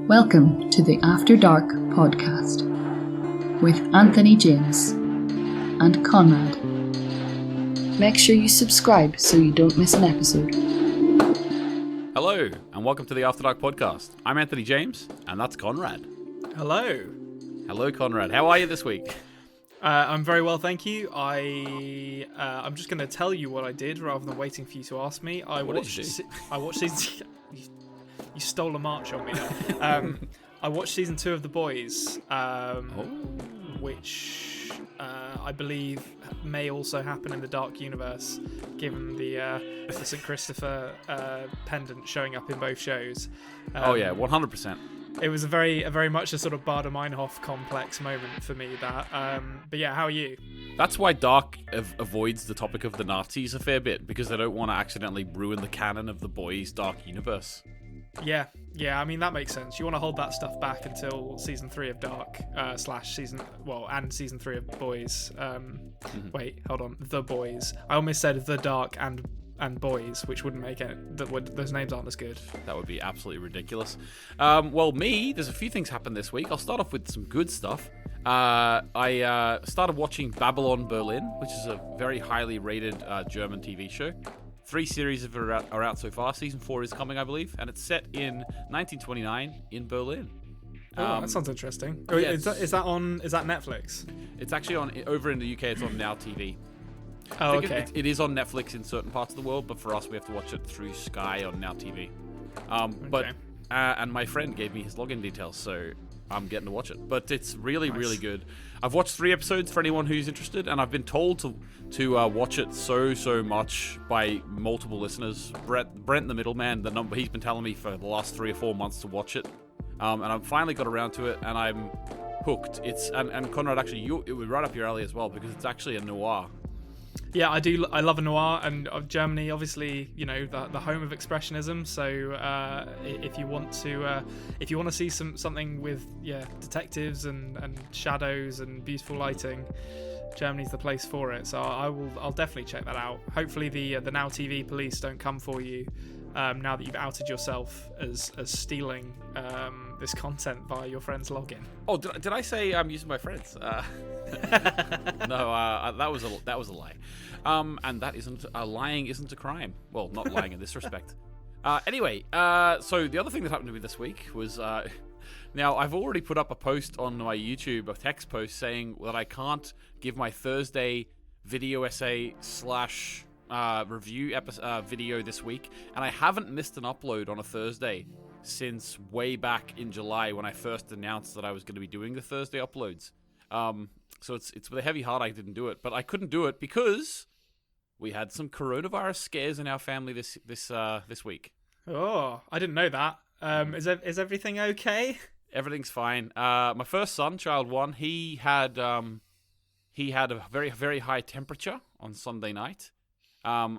Welcome to the After Dark podcast with Anthony James and Konrad. Make sure you subscribe so you don't miss an episode. Hello, and welcome to the After Dark podcast. I'm Anthony James, and that's Konrad. Hello. Hello, Konrad. How are you this week? I'm very well, thank you. I'm just going to tell you what I did rather than waiting for you to ask me. I watched season. You stole a march on me now. I watched season 2 of The Boys, which I believe may also happen in the Dark Universe, given the St. Christopher pendant showing up in both shows. 100%. It was a very much a sort of Baader Meinhof complex moment for me. But yeah, how are you? That's why Dark avoids the topic of the Nazis a fair bit, because they don't want to accidentally ruin the canon of The Boys' Dark Universe. Yeah. I mean, that makes sense. You want to hold that stuff back until season 3 of Dark and season 3 of Boys. Wait, hold on. The Boys. I almost said The Dark and Boys, which wouldn't make it. Those names aren't as good. That would be absolutely ridiculous. There's a few things happened this week. I'll start off with some good stuff. I started watching Babylon Berlin, which is a very highly rated German TV show. 3 series are out so far. Season 4 is coming, I believe, and it's set in 1929 in Berlin. That sounds interesting. Yeah, is that Netflix? It's actually on over in the UK. It's on Now TV. Oh, okay. It is on Netflix in certain parts of the world, but for us, we have to watch it through Sky on Now TV. And my friend gave me his login details, so I'm getting to watch it. But it's really, really good. I've watched 3 episodes for anyone who's interested, and I've been told to watch it so much by multiple listeners. Brent the middleman, he's been telling me for the last 3 or 4 months to watch it, and I've finally got around to it, and I'm hooked. And Konrad, actually, it would right up your alley as well, because it's actually a noir. Yeah, I do. I love a noir, and Germany, obviously, the home of expressionism. So if you want to see something with detectives and shadows and beautiful lighting, Germany's the place for it. So I'll definitely check that out. Hopefully the Now TV police don't come for you now that you've outed yourself as stealing this content via your friend's login. Oh, did I say I'm using my friends? No, that was a lie. And that isn't lying isn't a crime. Well, not lying in this respect. Anyway, so the other thing that happened to me this week was now I've already put up a post on my YouTube, a text post saying that I can't give my Thursday video essay / review video this week, and I haven't missed an upload on a Thursday since way back in July when I first announced that I was going to be doing the Thursday uploads. So it's with a heavy heart I didn't do it, but I couldn't do it because we had some coronavirus scares in our family this week. Oh, I didn't know that. Is everything okay? Everything's fine. My first son, child 1, he had a very, very high temperature on Sunday night. I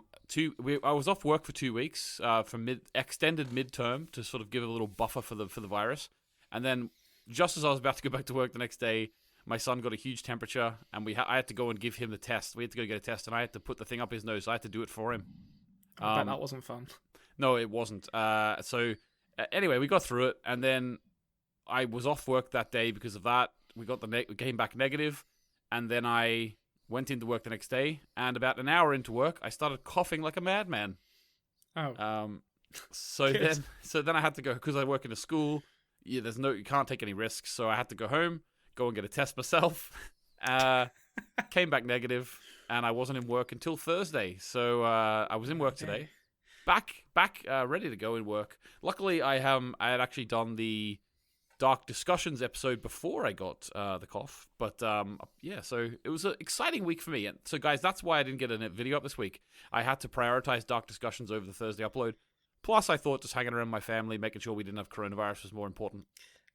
was off work for 2 weeks for extended midterm to sort of give a little buffer for the virus, and then just as I was about to go back to work the next day, my son got a huge temperature, and I had to go and give him the test. We had to go get a test, and I had to put the thing up his nose. So I had to do it for him. I bet that wasn't fun. No, it wasn't. Anyway, we got through it, and then I was off work that day because of that. We came back negative, and then I went into work the next day, and about an hour into work, I started coughing like a madman. Oh. So then I had to go, because I work in a school. Yeah, you can't take any risks, so I had to go home, go and get a test myself. Came back negative, and I wasn't in work until Thursday. So I was in work today, back ready to go in work. Luckily, I had actually done the Dark Discussions episode before I got the cough. But so it was an exciting week for me. And so guys, that's why I didn't get a video up this week. I had to prioritize Dark Discussions over the Thursday upload. Plus, I thought just hanging around my family, making sure we didn't have coronavirus was more important.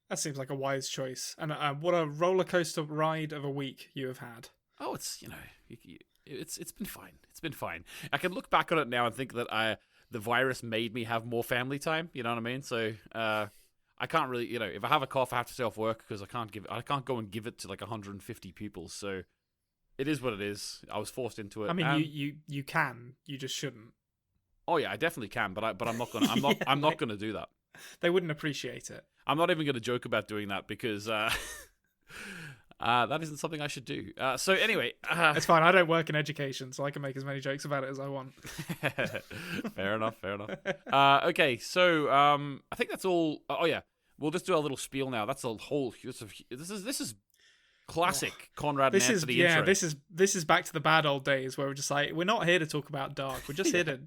That seems like a wise choice. And what a roller coaster ride of a week you have had. Oh, it's been fine. It's been fine. I can look back on it now and think that the virus made me have more family time. You know what I mean? So I can't really, if I have a cough, I have to stay off work because I can't go and give it to like 150 people. So it is what it is. I was forced into it. I mean, you can, you just shouldn't. Oh yeah, I definitely can, but I'm not gonna. I'm not gonna do that. They wouldn't appreciate it. I'm not even going to joke about doing that because that isn't something I should do. So anyway, it's fine. I don't work in education, so I can make as many jokes about it as I want. Fair enough. Okay, so I think that's all. Oh yeah, we'll just do our little spiel now. That's a whole. This is classic Konrad and Anthony intro. This is back to the bad old days where we're just like, we're not here to talk about Dark. We're just here to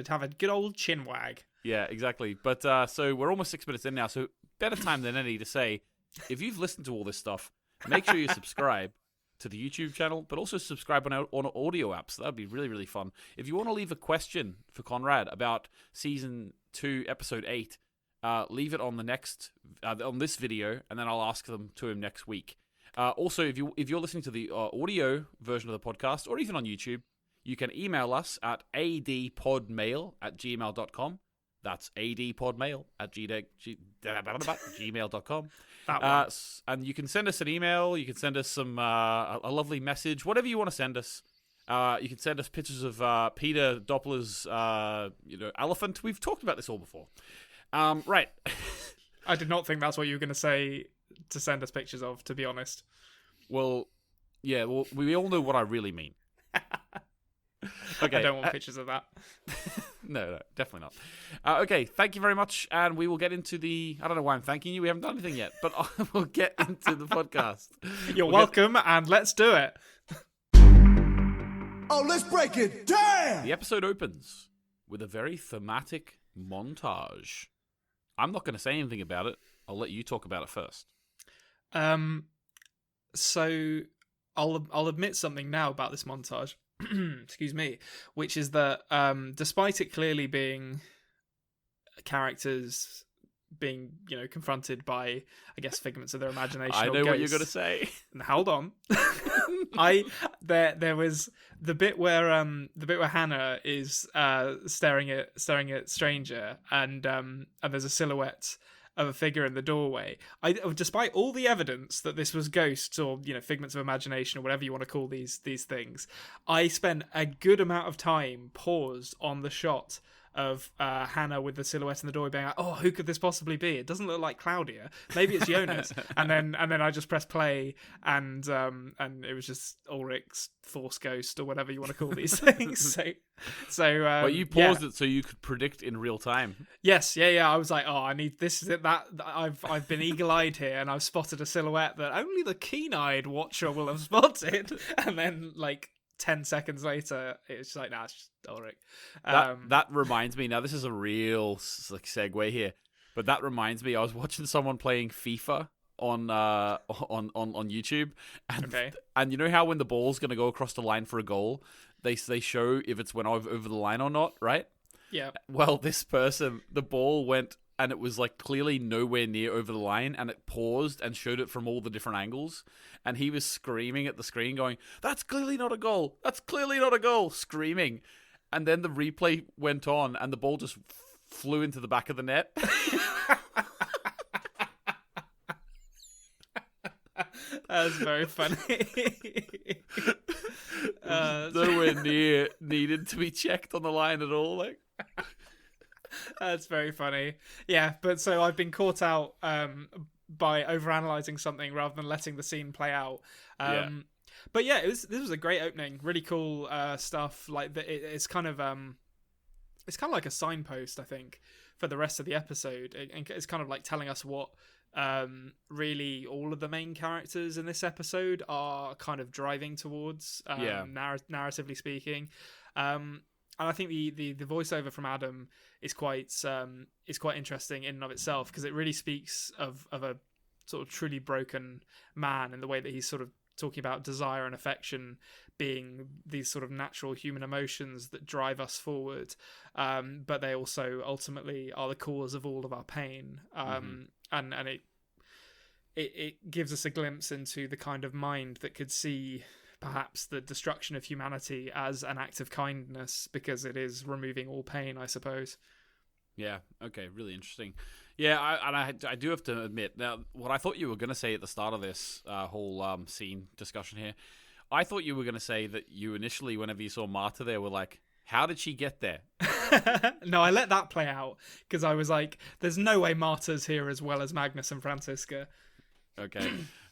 have a good old chin wag. Yeah, exactly. But so we're almost 6 minutes in now, so better time than any to say, if you've listened to all this stuff, make sure you subscribe to the YouTube channel, but also subscribe on audio apps. That would be really, really fun. If you want to leave a question for Konrad about Season 2, Episode 8, leave it on the next on this video, and then I'll ask them to him next week. Also, if you're listening to the audio version of the podcast, or even on YouTube, you can email us at adpodmail@gmail.com. That's adpodmail@gmail.com. And you can send us an email. You can send us some a lovely message, whatever you want to send us. You can send us pictures of Peter Doppler's elephant. We've talked about this all before. Right. I did not think that's what you were going to say to send us pictures of, to be honest. Well, yeah. Well, we all know what I really mean. Okay. I don't want pictures of that. No, definitely not. Okay, thank you very much, and we will get into the... I don't know why I'm thanking you. We haven't done anything yet, but we'll get into the podcast. You're welcome, and let's do it. Oh, let's break it down! The episode opens with a very thematic montage. I'm not going to say anything about it. I'll let you talk about it first. So I'll admit something now about this montage. Excuse me, which is that despite it clearly being characters being confronted by, I guess, figments of their imagination. I know what you're gonna say. Hold on. There was the bit where Hannah is staring at Stranger, and there's a silhouette of a figure in the doorway. Despite all the evidence that this was ghosts or figments of imagination or whatever you want to call these things, I spent a good amount of time paused on the shot of Hannah with the silhouette in the doorway, being like, "Oh, who could this possibly be? It doesn't look like Claudia. Maybe it's Jonas." and then I just pressed play, and it was just Ulrich's Force Ghost or whatever you want to call these things. So but you paused it so you could predict in real time. Yes, yeah. I was like, "Oh, I need this. Is it that I've been eagle-eyed here, and I've spotted a silhouette that only the keen-eyed watcher will have spotted." And then 10 seconds later, it's like, nah, it's just Ulrich. That reminds me, now this is a real segue here, but that reminds me, I was watching someone playing FIFA on YouTube, and you know how when the ball's going to go across the line for a goal, they show if it's went over the line or not, right? Yeah. Well, this person, the ball went, and it was clearly nowhere near over the line, and it paused and showed it from all the different angles, and he was screaming at the screen going, "That's clearly not a goal! That's clearly not a goal!" screaming. And then the replay went on, and the ball just flew into the back of the net. That's very funny. Nowhere near needed to be checked on the line at all. That's very funny. Yeah, but so I've been caught out by overanalyzing something rather than letting the scene play out. But yeah, this was a great opening. Really cool stuff. It's kind of like a signpost, I think, for the rest of the episode. It's kind of telling us what really all of the main characters in this episode are kind of driving towards, narratively speaking. And I think the voiceover from Adam is quite interesting in and of itself, because it really speaks of a sort of truly broken man in the way that he's sort of talking about desire and affection being these sort of natural human emotions that drive us forward, but they also ultimately are the cause of all of our pain. And it gives us a glimpse into the kind of mind that could see perhaps the destruction of humanity as an act of kindness, because it is removing all pain, I suppose. Yeah, okay, really interesting. Yeah, I do have to admit, now, what I thought you were going to say at the start of this whole scene discussion here, I thought you were going to say that you initially, whenever you saw Marta there, were like, how did she get there? No, I let that play out because I was like, "There's no way Marta's here as well as Magnus and Franziska." Okay.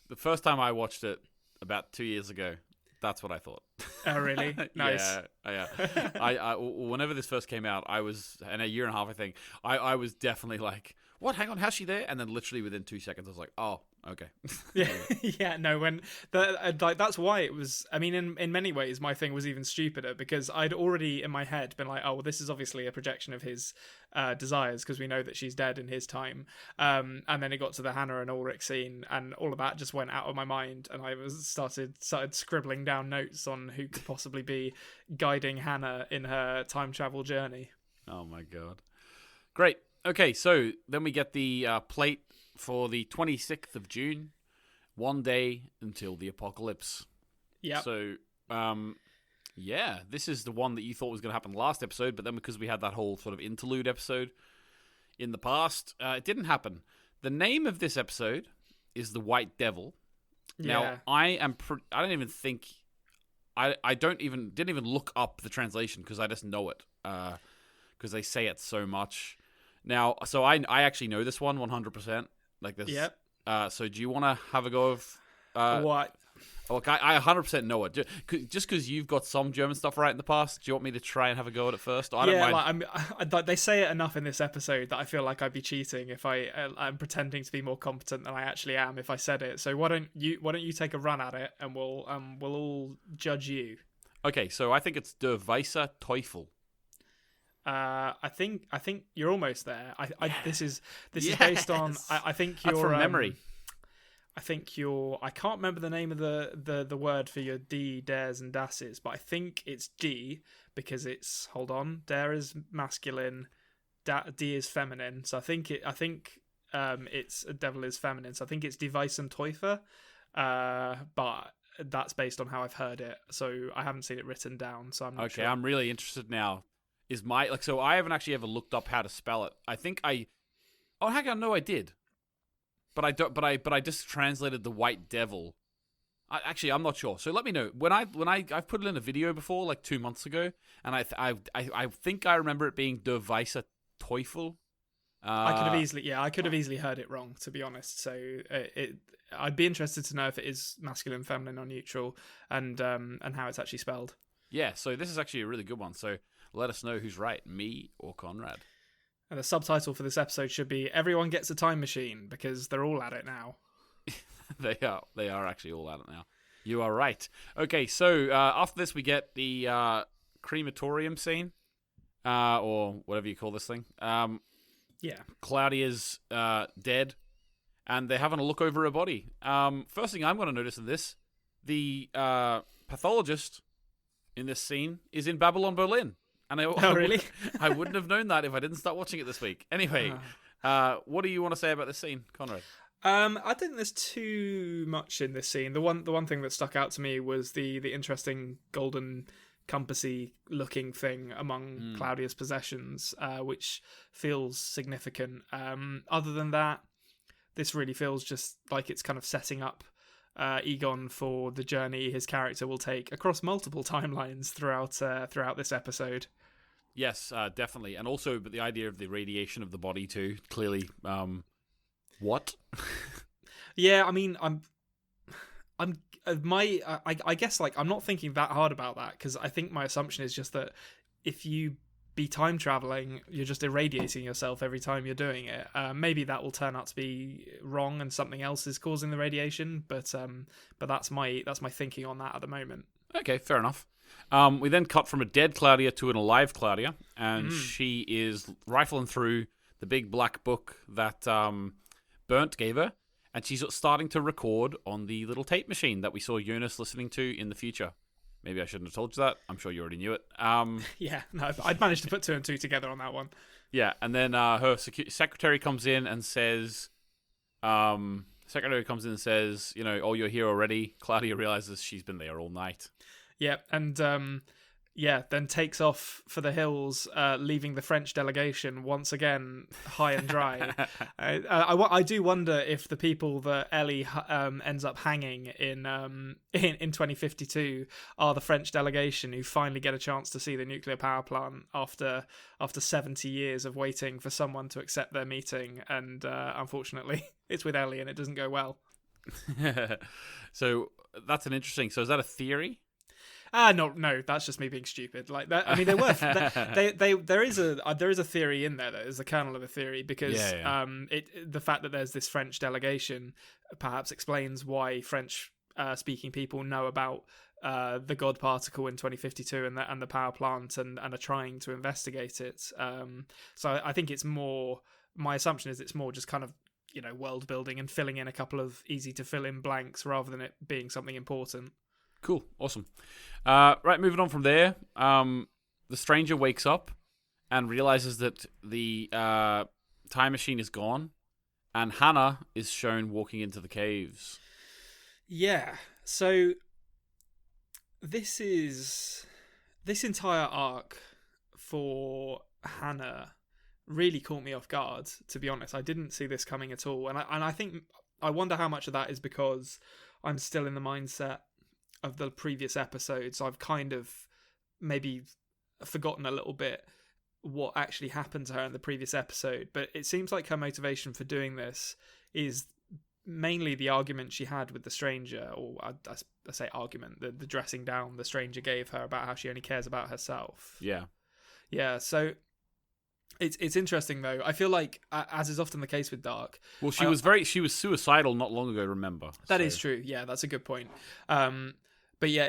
The first time I watched it about 2 years ago, that's what I thought. Oh, really? Nice. Yeah. I whenever this first came out, I was, in a year and a half, I think, I was definitely like, what? Hang on, how's she there? And then literally within 2 seconds, I was like, oh, okay. Yeah, yeah. No, when that's why it was. I mean, in many ways, my thing was even stupider because I'd already in my head been like, oh, well, this is obviously a projection of his desires because we know that she's dead in his time. And then it got to the Hannah and Ulrich scene, and all of that just went out of my mind, and I started scribbling down notes on who could possibly be guiding Hannah in her time travel journey. Oh my god, great. Okay, so then we get the plate for the 26th of June, one day until the apocalypse. Yeah. So, yeah, this is the one that you thought was going to happen last episode, but then because we had that whole sort of interlude episode in the past, it didn't happen. The name of this episode is The White Devil. Yeah. Now, I don't even think... I didn't even look up the translation because I just know it, because they say it so much. Now, so I actually know this one 100%. Like this. Yep. So do you want to have a go of... What? Okay, I 100% know it. Just because you've got some German stuff right in the past, do you want me to try and have a go at it first? I don't mind. Like, they say it enough in this episode that I feel like I'd be cheating if I'm pretending to be more competent than I actually am if I said it. So why don't you take a run at it and we'll all judge you. Okay, so I think it's Der Weiße Teufel. I think you're almost there. This is Yes. based on. I think you're That's from memory. I think you're. I can't remember the name of the word for your D, dares, and dasses, but I think it's D because it's. Hold on, dare is masculine, D is feminine. So I think it's devil is feminine. So I think it's Die Weißen Teufel, but that's based on how I've heard it. So I haven't seen it written down. So I'm not sure. Okay, I'm really interested now. So I haven't actually ever looked up how to spell it. I think oh heck, I know I did. But I just translated The White Devil. I'm not sure. So let me know. I've put it in a video before, like 2 months ago, and I think I remember it being Der Weiße Teufel. I could have easily heard it wrong, to be honest. So I'd be interested to know if it is masculine, feminine, or neutral, and how it's actually spelled. Yeah. So this is actually a really good one. So let us know who's right, me or Konrad. And the subtitle for this episode should be "Everyone Gets a Time Machine" because they're all at it now. They are actually all at it now. You are right. Okay, so after this we get the crematorium scene, or whatever you call this thing. Yeah. Claudia's dead, and they're having a look over her body. First thing I'm going to notice in this, the pathologist in this scene is in Babylon, Berlin. And really? I wouldn't have known that if I didn't start watching it this week. Anyway, what do you want to say about this scene, Konrad? I don't think there's too much in this scene. The one thing that stuck out to me was the interesting golden compassy looking thing among Claudia's possessions, which feels significant. Other than that, this really feels just like it's kind of setting up Egon for the journey his character will take across multiple timelines throughout this episode. Yes, definitely, and also, but the idea of the radiation of the body too. Clearly, what? Yeah, I mean, I guess like I'm not thinking that hard about that because I think my assumption is just that if you be time traveling, you're just irradiating yourself every time you're doing it. Maybe that will turn out to be wrong and something else is causing the radiation, but that's my thinking on that at the moment. Okay, fair enough. We then cut from a dead Claudia to an alive Claudia, and she is rifling through the big black book that Bernd gave her, and she's starting to record on the little tape machine that we saw Jonas listening to in the future. Maybe I shouldn't have told you that. I'm sure you already knew it. Yeah, no, I'd managed to put two and two together on that one. Yeah, and then her secretary comes in and says, oh, you're here already. Claudia realizes she's been there all night. Yeah, and then takes off for the hills, leaving the French delegation once again high and dry. I do wonder if the people that Ellie ends up hanging in 2052 are the French delegation who finally get a chance to see the nuclear power plant after 70 years of waiting for someone to accept their meeting, and unfortunately it's with Ellie and it doesn't go well. So that's an interesting. So is that a theory? No, that's just me being stupid. Like that, I mean, they were. There is a theory in there. That is the kernel of a theory because the fact that there's this French delegation perhaps explains why French speaking people know about the God particle in 2052 and the power plant and are trying to investigate it. So I think it's more. My assumption is it's more just kind of, world building and filling in a couple of easy to fill in blanks rather than it being something important. Cool. Awesome. Right, moving on from there. The stranger wakes up and realizes that the time machine is gone, and Hannah is shown walking into the caves. Yeah. So this entire arc for Hannah really caught me off guard, to be honest. I didn't see this coming at all. And I think I wonder how much of that is because I'm still in the mindset of the previous episodes. I've kind of maybe forgotten a little bit what actually happened to her in the previous episode, but it seems like her motivation for doing this is mainly the argument she had with the stranger, or I say argument, the dressing down the stranger gave her about how she only cares about herself. Yeah, so it's interesting though. I feel like, as is often the case with Dark, well, she was suicidal not long ago, remember? That is true. Yeah, that's a good point. But yeah,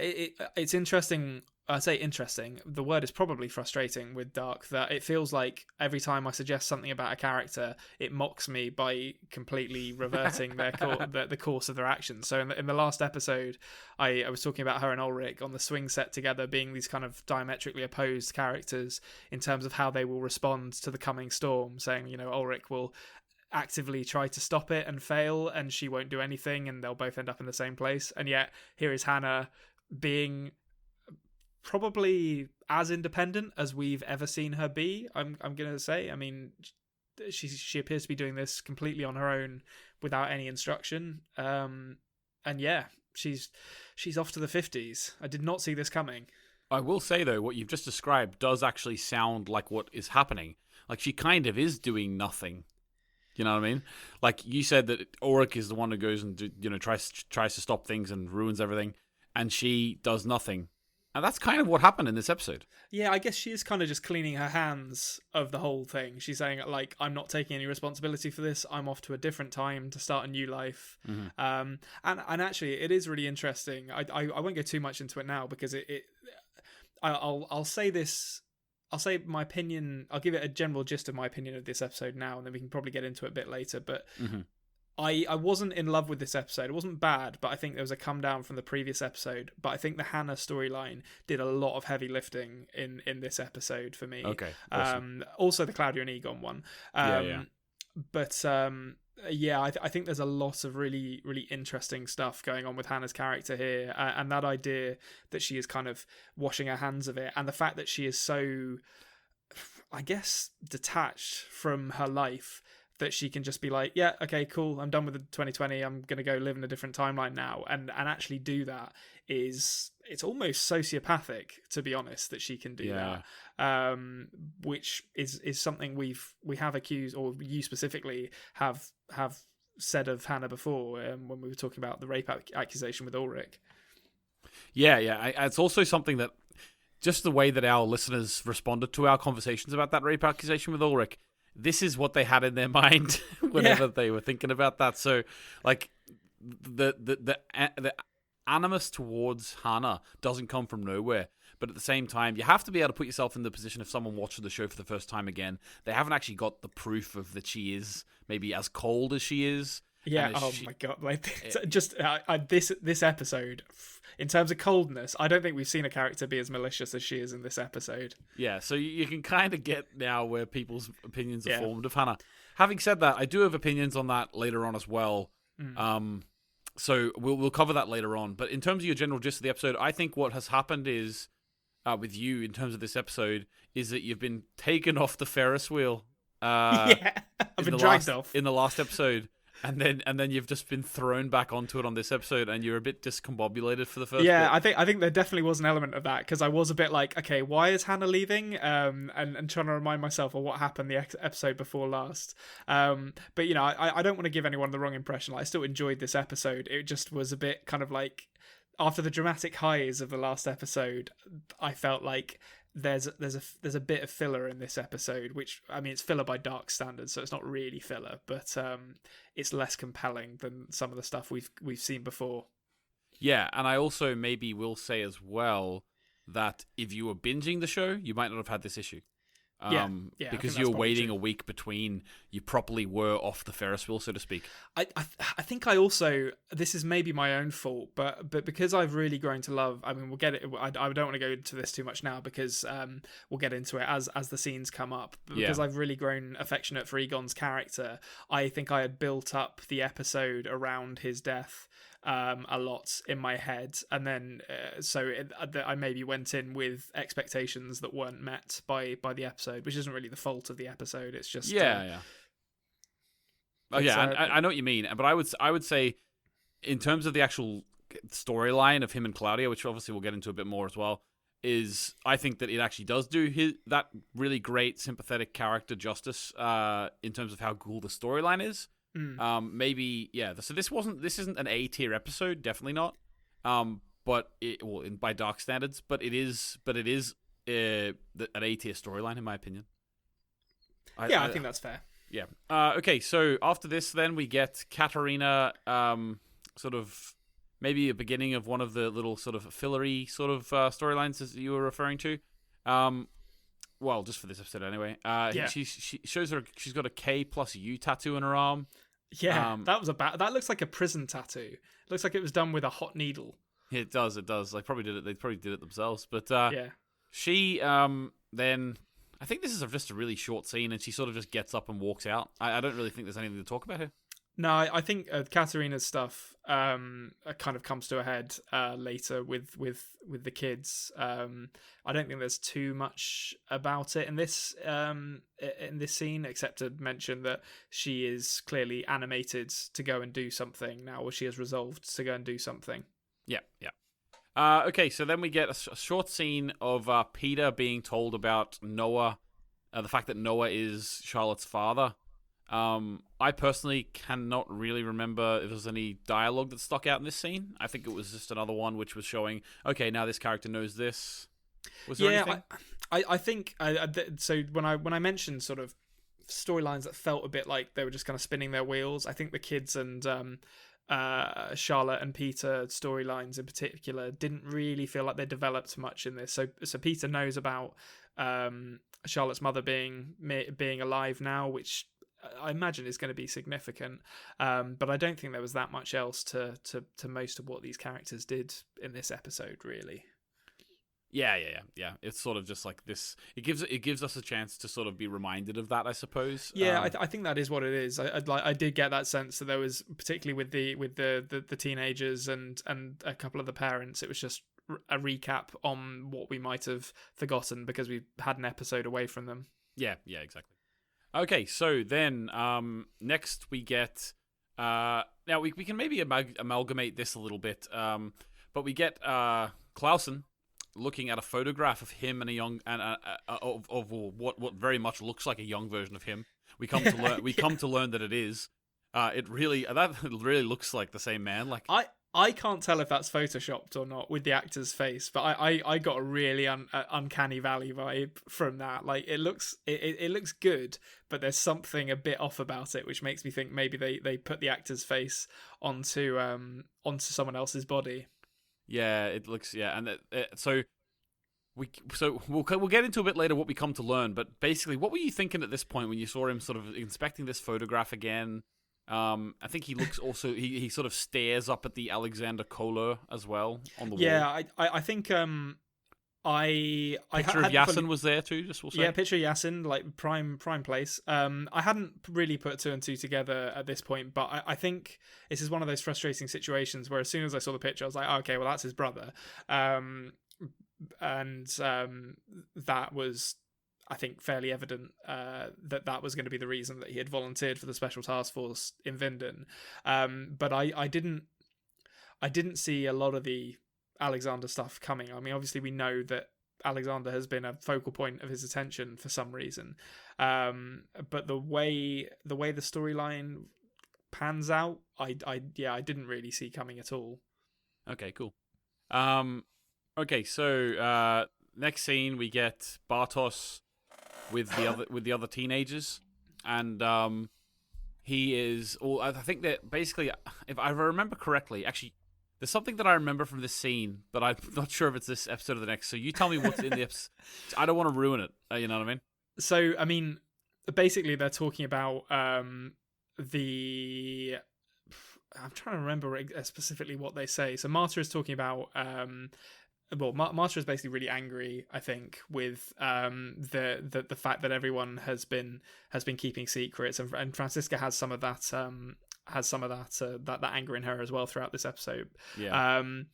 it's interesting. I say interesting. The word is probably frustrating with Dark, that it feels like every time I suggest something about a character, it mocks me by completely reverting the course of their actions. So in the last episode, I was talking about her and Ulrich on the swing set together being these kind of diametrically opposed characters in terms of how they will respond to the coming storm, saying, Ulrich will actively try to stop it and fail, and she won't do anything, and they'll both end up in the same place. And yet here is Hannah being probably as independent as we've ever seen her be. I'm gonna say. I mean, she appears to be doing this completely on her own without any instruction. And yeah, she's off to the 50s. I did not see this coming. I will say though, what you've just described does actually sound like what is happening. Like she kind of is doing nothing. You know what I mean? Like you said that Ulrich is the one who goes and tries to stop things and ruins everything, and she does nothing. And that's kind of what happened in this episode. Yeah, I guess she is kind of just cleaning her hands of the whole thing. She's saying, like, I'm not taking any responsibility for this. I'm off to a different time to start a new life. Mm-hmm. And actually, it is really interesting. I won't go too much into it now because I'll say this. I'll say my opinion. I'll give it a general gist of my opinion of this episode now, and then we can probably get into it a bit later. But I wasn't in love with this episode. It wasn't bad, but I think there was a come down from the previous episode. But I think the Hannah storyline did a lot of heavy lifting in this episode for me. Okay. Awesome. Also the Claudia and Egon one. But I think there's a lot of really, really interesting stuff going on with Hannah's character here. And that idea that she is kind of washing her hands of it. And the fact that she is so, I guess, detached from her life that she can just be like, yeah, okay, cool, I'm done with the 2020, I'm going to go live in a different timeline now. And actually do that it's almost sociopathic, to be honest, that she can do that. Which is something we have accused, or you specifically have said of Hannah before, when we were talking about the rape accusation with Ulrich. It's also something that just the way that our listeners responded to our conversations about that rape accusation with Ulrich, this is what they had in their mind whenever they were thinking about that. So, like, the animus towards Hannah doesn't come from nowhere. But at the same time, you have to be able to put yourself in the position of someone watching the show for the first time again. They haven't actually got the proof of that she is maybe as cold as she is. Yeah. My God! Like, just this episode, in terms of coldness, I don't think we've seen a character be as malicious as she is in this episode. Yeah. So you can kind of get now where people's opinions are formed of Hannah. Having said that, I do have opinions on that later on as well. So we'll cover that later on. But in terms of your general gist of the episode, I think what has happened is with you in terms of this episode is that you've been taken off the Ferris wheel. Yeah, I've been dragged off in the last episode. And then you've just been thrown back onto it on this episode, and you're a bit discombobulated for the first bit. I think there definitely was an element of that, because I was a bit like, okay, why is Hannah leaving? And trying to remind myself of what happened the episode before last. But I don't want to give anyone the wrong impression. Like, I still enjoyed this episode. It just was a bit kind of like, after the dramatic highs of the last episode, I felt like there's a bit of filler in this episode, which, I mean, it's filler by dark standards, so it's not really filler, but it's less compelling than some of the stuff we've seen before. Yeah, and I also maybe will say as well that if you were binging the show, you might not have had this issue. Because you were waiting a week between you properly were off the Ferris wheel, so to speak. I think I also, this is maybe my own fault, but because I've really grown to love, I mean, we'll get it. I don't want to go into this too much now, because we'll get into it as the scenes come up. But because I've really grown affectionate for Egon's character, I think I had built up the episode around his death a lot in my head, and then I maybe went in with expectations that weren't met by the episode, which isn't really the fault of the episode. It's just I know what you mean, but I would say, in terms of the actual storyline of him and Claudia, which obviously we'll get into a bit more as well, is I think that it actually does do that really great sympathetic character justice in terms of how cool the storyline is. Maybe, yeah. So this isn't an A tier episode, definitely not. But by dark standards, but it is an A tier storyline in my opinion. I think that's fair. Yeah. Okay. So after this, then we get Katerina, sort of maybe a beginning of one of the little sort of fillery sort of storylines as you were referring to. Well, just for this episode anyway. She shows her she's got a K plus U tattoo on her arm. Yeah, that looks like a prison tattoo. It looks like it was done with a hot needle. It does. They probably did it themselves. But she then, I think this is just a really short scene, and she sort of just gets up and walks out. I don't really think there's anything to talk about here. No, I think Katerina's stuff kind of comes to a head later with the kids. I don't think there's too much about it in this scene, except to mention that she is clearly animated to go and do something now, or she has resolved to go and do something. Yeah. Okay, so then we get a short scene of Peter being told about Noah, the fact that Noah is Charlotte's father. I personally cannot really remember if there was any dialogue that stuck out in this scene. I think it was just another one which was showing, okay, now this character knows this. Was there anything? I think so. When I mentioned sort of storylines that felt a bit like they were just kind of spinning their wheels, I think the kids and Charlotte and Peter storylines in particular didn't really feel like they developed much in this. So Peter knows about Charlotte's mother being alive now, which I imagine is going to be significant, but I don't think there was that much else to most of what these characters did in this episode, really. Yeah. It's sort of just like this. It gives us a chance to sort of be reminded of that, I suppose. Yeah, I think that is what it is. I did get that sense that there was, particularly with the teenagers and a couple of the parents, it was just a recap on what we might have forgotten because we had an episode away from them. Yeah, exactly. Okay, so then next we get now we can maybe amalgamate this a little bit, but we get Clausen looking at a photograph of him and a young of what very much looks like a young version of him. We come to learn come to learn that it is. It really looks like the same man. Like I can't tell if that's photoshopped or not with the actor's face, but I got a really uncanny valley vibe from that. Like it looks good, but there's something a bit off about it, which makes me think maybe they put the actor's face onto someone else's body. Yeah, it looks and so we'll get into a bit later what we come to learn. But basically, what were you thinking at this point when you saw him sort of inspecting this photograph again? I think he looks also he sort of stares up at the Alexander Kohler as well on the wall. Yeah, I think picture of Yasin was there too. Just we'll say. Yeah, picture of Yasin, like prime place. I hadn't really put two and two together at this point, but I think this is one of those frustrating situations where as soon as I saw the picture, I was like, oh, okay, well that's his brother. that was, I think, fairly evident that was going to be the reason that he had volunteered for the Special Task Force in Vinden. But I didn't see a lot of the Alexander stuff coming. I mean, obviously we know that Alexander has been a focal point of his attention for some reason, but the way the storyline pans out, I didn't really see coming at all. Okay, cool. Okay, so next scene we get Bartos with the other teenagers, and he is. I think that basically, if I remember correctly, actually, there's something that I remember from this scene, but I'm not sure if it's this episode or the next. So you tell me what's in the episode. I don't want to ruin it. You know what I mean? So I mean, basically, they're talking about the. I'm trying to remember specifically what they say. So Marta is talking about. Marta is basically really angry, I think, with the fact that everyone has been keeping secrets, and Francisca has some of that that anger in her as well throughout this episode. Yeah. And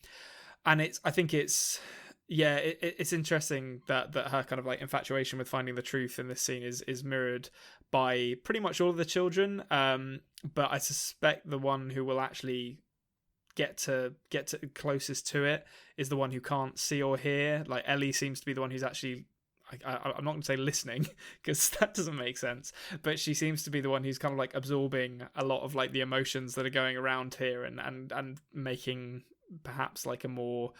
I think it's interesting that her kind of like infatuation with finding the truth in this scene is mirrored by pretty much all of the children. But I suspect the one who will actually get to closest to it is the one who can't see or hear. Like Ellie seems to be the one who's actually, I'm not going to say listening because that doesn't make sense, but she seems to be the one who's kind of like absorbing a lot of like the emotions that are going around here and making perhaps like a more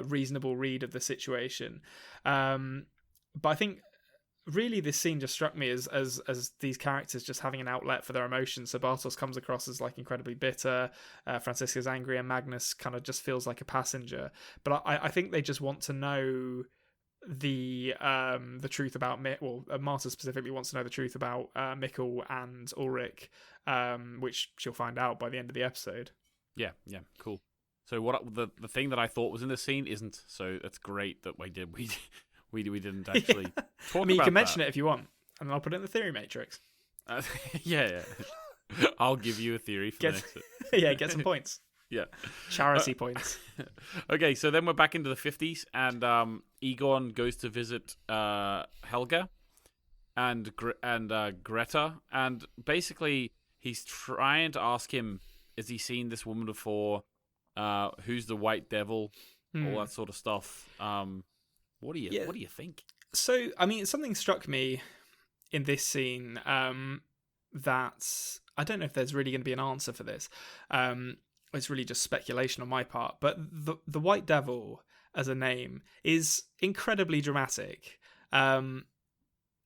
reasonable read of the situation. But I think really this scene just struck me as these characters just having an outlet for their emotions. So Bartos comes across as like incredibly bitter, Francisca's angry, and Magnus kind of just feels like a passenger. But I think they just want to know the truth about Marta specifically wants to know the truth about Mikkel and Ulrich, which she'll find out by the end of the episode. Yeah, cool. So what the thing that I thought was in this scene isn't, so that's great that we didn't actually talk about. I mean, you can mention it if you want, and then I'll put it in the theory matrix. Yeah. I'll give you a theory for the next bit. Yeah, get some points. Yeah. Charity points. Okay, so then we're back into the 50s, and Egon goes to visit Helga and Greta, and basically he's trying to ask him, has he seen this woman before? Who's the White Devil? All that sort of stuff. What do you think? So, I mean, something struck me in this scene that I don't know if there's really going to be an answer for this. It's really just speculation on my part. But the White Devil as a name is incredibly dramatic. And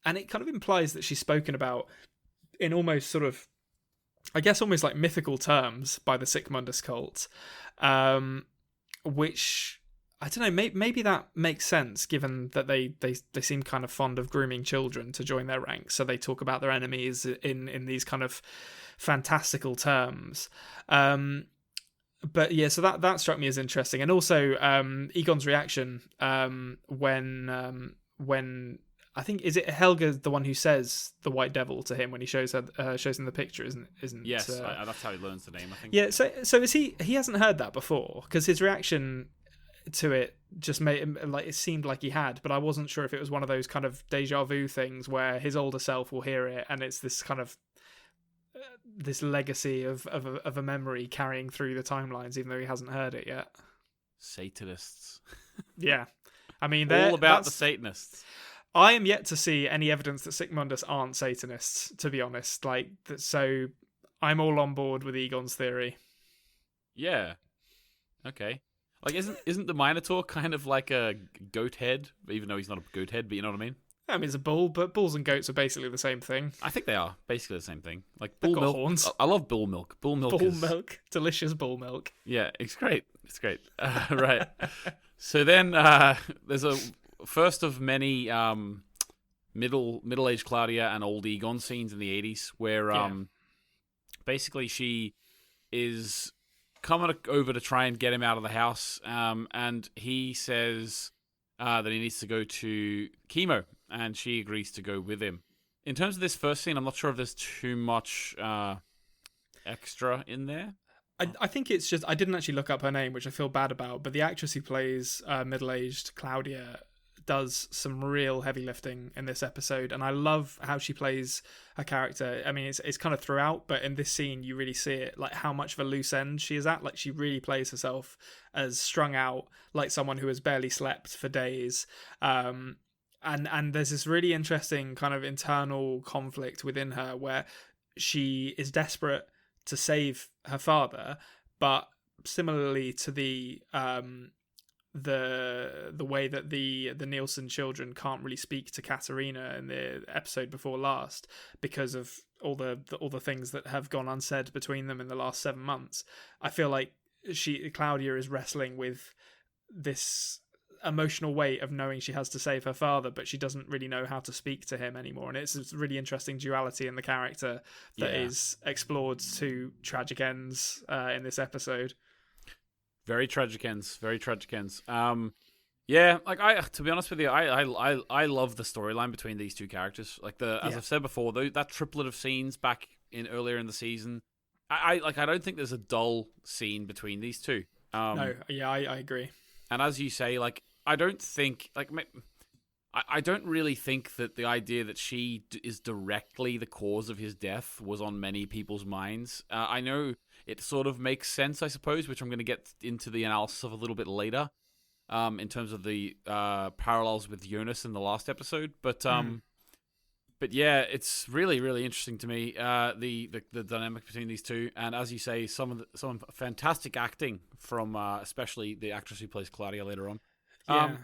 it kind of implies that she's spoken about in almost sort of, I guess, almost like mythical terms by the Sigmundus cult, which, I don't know, maybe that makes sense given that they seem kind of fond of grooming children to join their ranks. So they talk about their enemies in these kind of fantastical terms. But yeah, so that struck me as interesting. And also Egon's reaction when I think, is it Helga the one who says the White Devil to him when he shows him the picture, isn't? Yes, that's how he learns the name, I think. Yeah, so is he hasn't heard that before, because his reaction to it just made him, like, it seemed like he had, but I wasn't sure if it was one of those kind of deja vu things where his older self will hear it and it's this kind of this legacy of a memory carrying through the timelines, even though he hasn't heard it yet. Satanists. Yeah, I mean, all about the Satanists. I am yet to see any evidence that Sigmundus aren't Satanists, to be honest. Like, so I'm all on board with Egon's theory. Yeah. Okay. Like, isn't the Minotaur kind of like a goat head? Even though he's not a goat head, but you know what I mean? I mean, it's a bull, but bulls and goats are basically the same thing. I think they are basically the same thing. Like They've bull got milk. horns. I love bull milk. Bull milk. Delicious bull milk. Yeah, it's great. It's great. Right. So then there's a first of many middle-aged Claudia and old Egon scenes in the 80s where basically she is coming over to try and get him out of the house, and he says that he needs to go to chemo, and she agrees to go with him. In terms of this first scene, I'm not sure if there's too much extra in there. I think it's just I didn't actually look up her name, which I feel bad about. But the actress who plays middle-aged Claudia does some real heavy lifting in this episode, and I love how she plays her character. I mean, it's kind of throughout, but in this scene you really see it, like how much of a loose end she is at. Like she really plays herself as strung out, like someone who has barely slept for days. And there's this really interesting kind of internal conflict within her where she is desperate to save her father, but similarly to the way that the Nielsen children can't really speak to Katerina in the episode before last because of all the things that have gone unsaid between them in the last 7 months. I feel like Claudia is wrestling with this emotional weight of knowing she has to save her father, but she doesn't really know how to speak to him anymore. And it's a really interesting duality in the character that is explored to tragic ends in this episode. Very tragic ends. Yeah, like to be honest with you, I love the storyline between these two characters. Like as I've said before, that triplet of scenes back in earlier in the season, I don't think there's a dull scene between these two. No, yeah, I agree. And as you say, like I don't really think that the idea that she is directly the cause of his death was on many people's minds. I know it sort of makes sense, I suppose, which I'm going to get into the analysis of a little bit later, in terms of the parallels with Jonas in the last episode. But yeah, it's really, really interesting to me, the dynamic between these two. And as you say, some fantastic acting from especially the actress who plays Claudia later on. Yeah.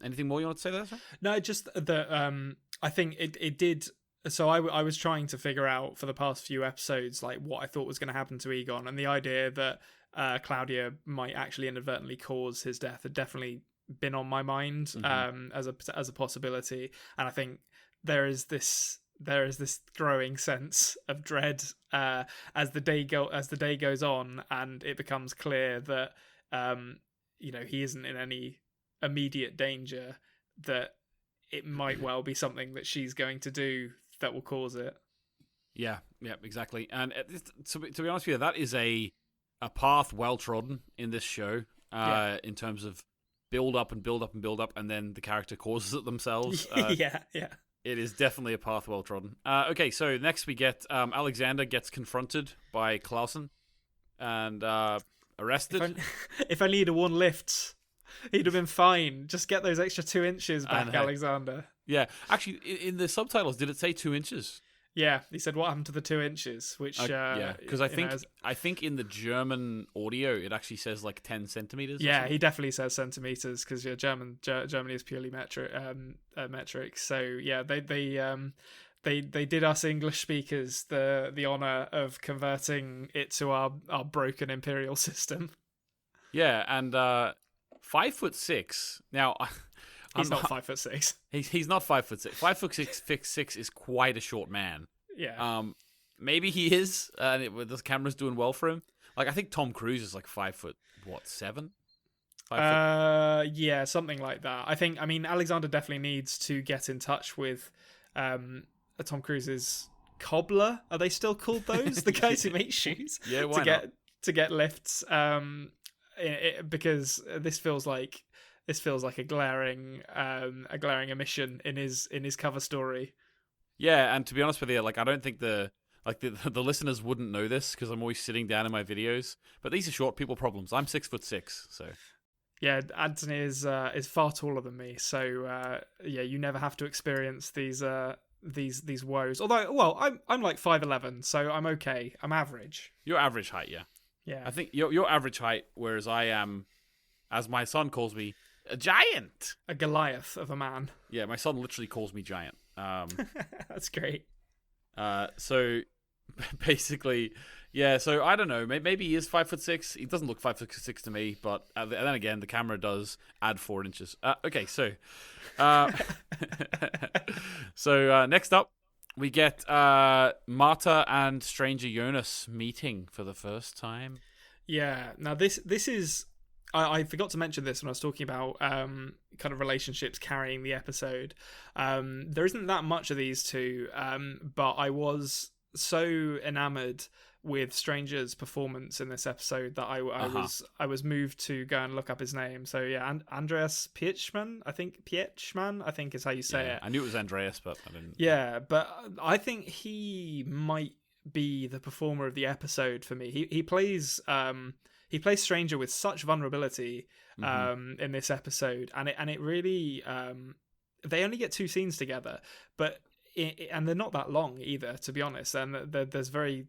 Anything more you want to say there, sir? No, just that I think it did. So I was trying to figure out for the past few episodes like what I thought was going to happen to Egon, and the idea that Claudia might actually inadvertently cause his death had definitely been on my mind as a possibility. And I think there is this growing sense of dread as the day goes on, and it becomes clear that he isn't in any immediate danger, that it might well be something that she's going to do that will cause it. Yeah, exactly. And to be honest with you, that is a path well trodden in this show, in terms of build up, and then the character causes it themselves. Yeah. It is definitely a path well trodden. Okay, so next we get Alexander gets confronted by Clausen and arrested. If only he'd have worn lifts, he'd have been fine. Just get those extra 2 inches back, Alexander. Yeah, actually, in the subtitles, did it say 2 inches? Yeah, he said, "What happened to the 2 inches?" Which because I think in the German audio it actually says like 10 centimeters. Yeah, he definitely says centimeters because Germany is purely metric. So yeah, they did us English speakers the honor of converting it to our broken imperial system. Yeah, and 5'6". Now. He's not 5'6". He's not 5'6". 5'6" is quite a short man. Yeah. Maybe he is, and the camera's doing well for him. Like I think Tom Cruise is like 5'7". Yeah, something like that. I mean, Alexander definitely needs to get in touch with Tom Cruise's cobbler. Are they still called those? The guys who make shoes. Yeah, why not? To get lifts. Because this feels like a glaring omission in his cover story. Yeah, and to be honest with you, like I don't think the listeners wouldn't know this because I'm always sitting down in my videos. But these are short people problems. I'm 6'6", so. Yeah, Anthony is far taller than me, so you never have to experience these woes. Although, well, I'm like 5'11", so I'm okay. I'm average. You're average height, yeah. Yeah. I think you're average height, whereas I am, as my son calls me, a giant. A Goliath of a man. Yeah, my son literally calls me giant. That's great. So basically, yeah. So I don't know. Maybe he is 5'6". He doesn't look 5'6" to me, but then again, the camera does add 4 inches. Okay, so next up, we get Marta and Stranger Jonas meeting for the first time. Yeah. Now this is. I forgot to mention this when I was talking about kind of relationships carrying the episode. There isn't that much of these two, but I was so enamored with Stranger's performance in this episode that I was moved to go and look up his name. So yeah, Andreas Pietschmann, I think is how you say it. I knew it was Andreas, but I didn't. Yeah, but I think he might be the performer of the episode for me. He plays Stranger with such vulnerability in this episode, and it really they only get 2 scenes together, but and they're not that long either, to be honest, and there's very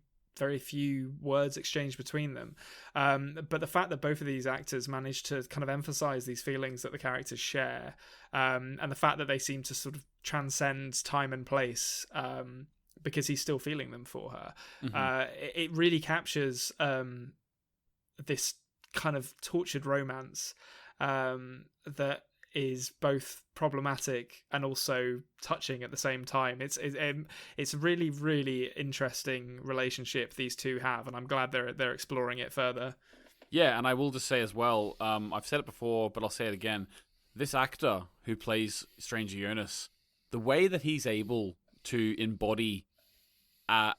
few words exchanged between them, but the fact that both of these actors manage to kind of emphasize these feelings that the characters share, and the fact that they seem to sort of transcend time and place, because he's still feeling them for her, it really captures this kind of tortured romance that is both problematic and also touching at the same time. It's a really, really interesting relationship these two have, and I'm glad they're exploring it further. Yeah, and I will just say as well, I've said it before, but I'll say it again. This actor who plays Stranger Jonas, the way that he's able to embody a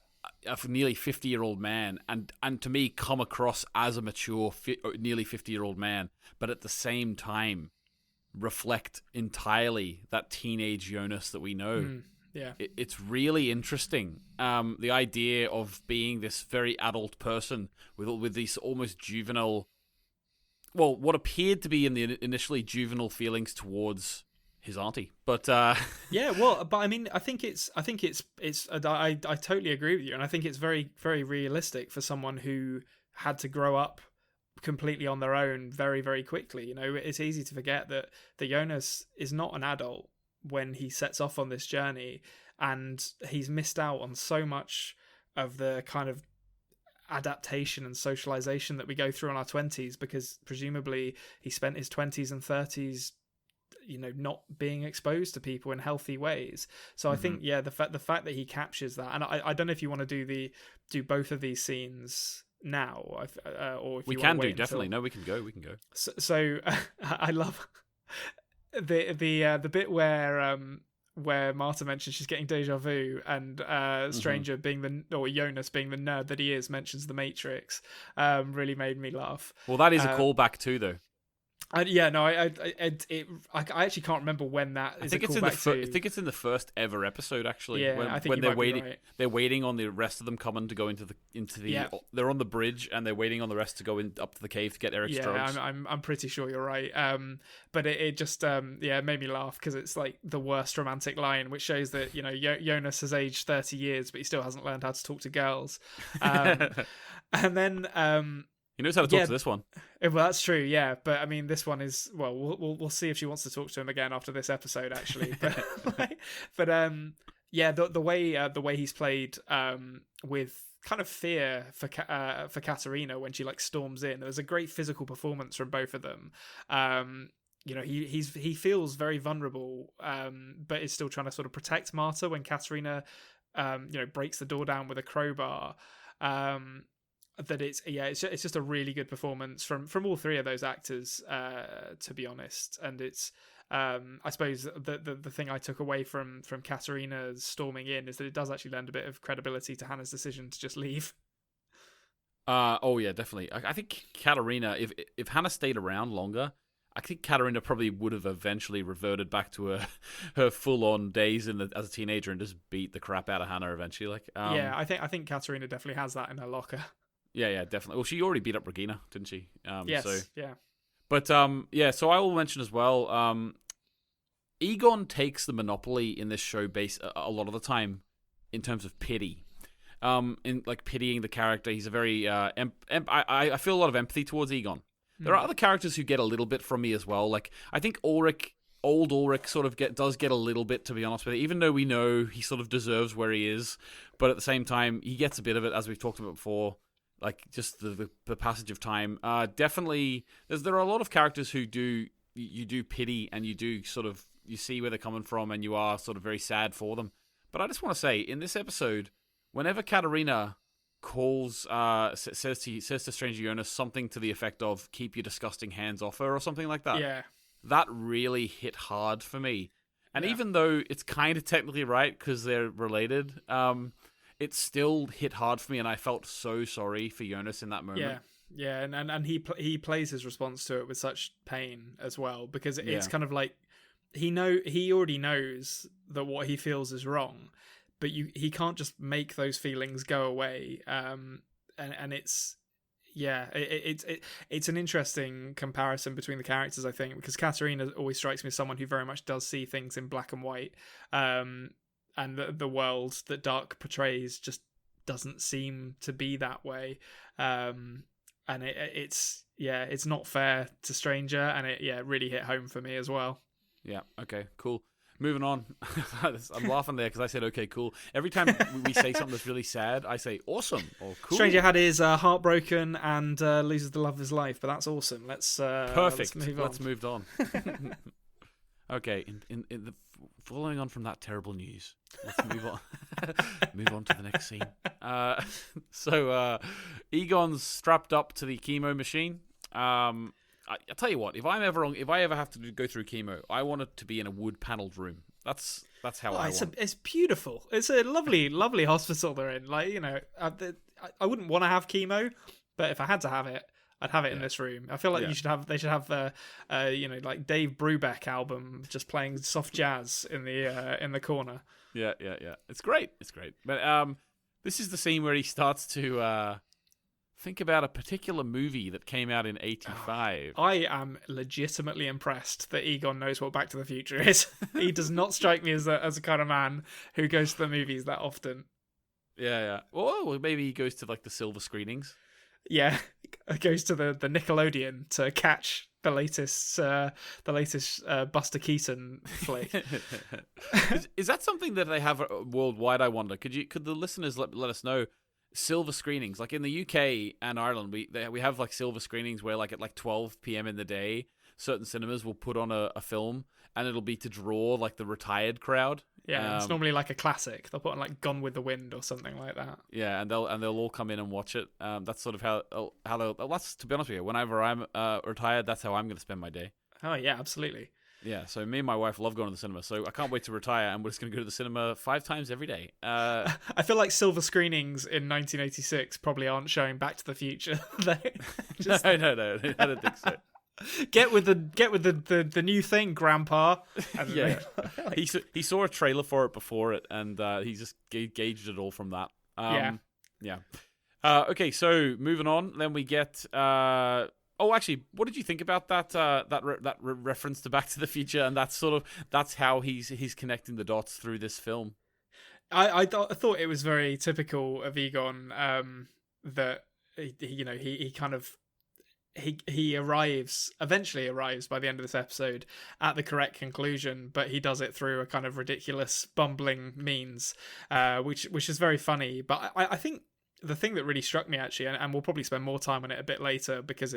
nearly 50-year-old man and to me come across as a mature, nearly 50-year-old man, but at the same time reflect entirely that teenage Jonas that we know. Yeah, it's really interesting. The idea of being this very adult person with these almost juvenile, well, what appeared to be in the initially juvenile feelings towards his auntie, but yeah, well, but I mean, I think it's I totally agree with you, and I think it's very, very realistic for someone who had to grow up completely on their own very, very quickly. You know, it's easy to forget that Jonas is not an adult when he sets off on this journey, and he's missed out on so much of the kind of adaptation and socialization that we go through in our 20s, because presumably he spent his 20s and 30s, you know, not being exposed to people in healthy ways. So I think, yeah, the fact that he captures that, and I don't know if you want to do both of these scenes now, or if we you can want to do definitely. No, we can go. So I love the bit where Marta mentions she's getting deja vu, and Stranger being or Jonas being the nerd that he is, mentions the Matrix. Really made me laugh. Well, that is a callback too, though. I actually can't remember when that is. I think it's in the first ever episode, actually. Yeah, I think when you they're might waiting, be right. they're waiting on the rest of them coming to go into the. Yeah. They're on the bridge and they're waiting on the rest to go up to the cave to get Eric's drugs. I'm pretty sure you're right. But it just it made me laugh because it's like the worst romantic line, which shows that, you know, Jonas has aged 30 years, but he still hasn't learned how to talk to girls. And then he knows how to talk to this one. Well, that's true, yeah. But I mean, this one is, well, we'll see if she wants to talk to him again after this episode, actually. But the way he's played with kind of fear for Katerina when she like storms in. There was a great physical performance from both of them. You know, he feels very vulnerable, but is still trying to sort of protect Marta when Katerina, breaks the door down with a crowbar. That it's just a really good performance from all three of those actors, to be honest. And it's I suppose the thing I took away from Katerina's storming in is that it does actually lend a bit of credibility to Hannah's decision to just leave. Oh yeah, definitely. I think Katerina, if Hannah stayed around longer, I think Katerina probably would have eventually reverted back to her full-on days as a teenager and just beat the crap out of Hannah eventually. I think Katerina definitely has that in her locker. Yeah, definitely. Well, she already beat up Regina, didn't she? Yes, so. yeah. But, so I will mention as well, Egon takes the monopoly in this show a lot of the time in terms of pity. In like pitying the character. He's a very, I feel a lot of empathy towards Egon. There are other characters who get a little bit from me as well. Like, I think old Ulrich sort of does get a little bit, to be honest with you, even though we know he sort of deserves where he is. But at the same time, he gets a bit of it, as we've talked about before. Like, just the passage of time. Definitely, there are a lot of characters who you do pity, and you do sort of, you see where they're coming from, and you are sort of very sad for them. But I just want to say, in this episode, whenever Katerina says to Stranger Jonas something to the effect of "keep your disgusting hands off her" or something like that, yeah, that really hit hard for me. And even though it's kind of technically right because they're related, it still hit hard for me, and I felt so sorry for Jonas in that moment. Yeah, and he plays his response to it with such pain as well, because it's kind of like he already knows that what he feels is wrong, but he can't just make those feelings go away. And it's it's an interesting comparison between the characters, I think, because Katerina always strikes me as someone who very much does see things in black and white, and the world that Dark portrays just doesn't seem to be that way. And it's not fair to Stranger, and it really hit home for me as well. Yeah. Okay. Cool. Moving on. I'm laughing there because I said okay, cool. Every time we say something that's really sad, I say awesome or cool. Stranger had his heart broken and loses the love of his life, but that's awesome. Let's perfect. Let's move on. Okay. In the following on from that terrible news, let's move on. Move on to the next scene. So Egon's strapped up to the chemo machine. I tell you what, if I ever have to go through chemo, I want it to be in a wood panelled room. That's how I want. It's beautiful. It's a lovely, lovely hospital they're in. Like, you know, I wouldn't want to have chemo, but if I had to have it, I'd have it in this room. I feel like they should have like Dave Brubeck album just playing soft jazz in the corner. Yeah. It's great. But this is the scene where he starts to think about a particular movie that came out in '85. I am legitimately impressed that Egon knows what Back to the Future is. He does not strike me as a kind of man who goes to the movies that often. Yeah. Well, maybe he goes to like the silver screenings. Yeah, goes to the Nickelodeon to catch the latest Buster Keaton flick. Is that something that they have worldwide? I wonder. Could the listeners let us know? Silver screenings, like in the UK and Ireland, we have like silver screenings where like at like 12 p.m. in the day, certain cinemas will put on a film, and it'll be to draw like the retired crowd. Yeah, it's normally like a classic. They'll put on like Gone with the Wind or something like that. Yeah, and they'll all come in and watch it. That's sort of how they'll. That's, to be honest with you, whenever I'm retired, that's how I'm going to spend my day. Oh yeah, absolutely. Yeah, so me and my wife love going to the cinema, so I can't wait to retire, and we're just going to go to the cinema 5 times every day. I feel like silver screenings in 1986 probably aren't showing Back to the Future. No, I don't think so. Get with the new thing, Grandpa. Yeah, he saw a trailer for it before it, and he just gauged it all from that. Yeah. Okay, so moving on, then we get. Oh, actually, what did you think about that reference to Back to the Future, and that's how he's connecting the dots through this film? I thought it was very typical of Egon, that he eventually arrives by the end of this episode at the correct conclusion, but he does it through a kind of ridiculous bumbling means, which is very funny. But I think the thing that really struck me, actually, and we'll probably spend more time on it a bit later, because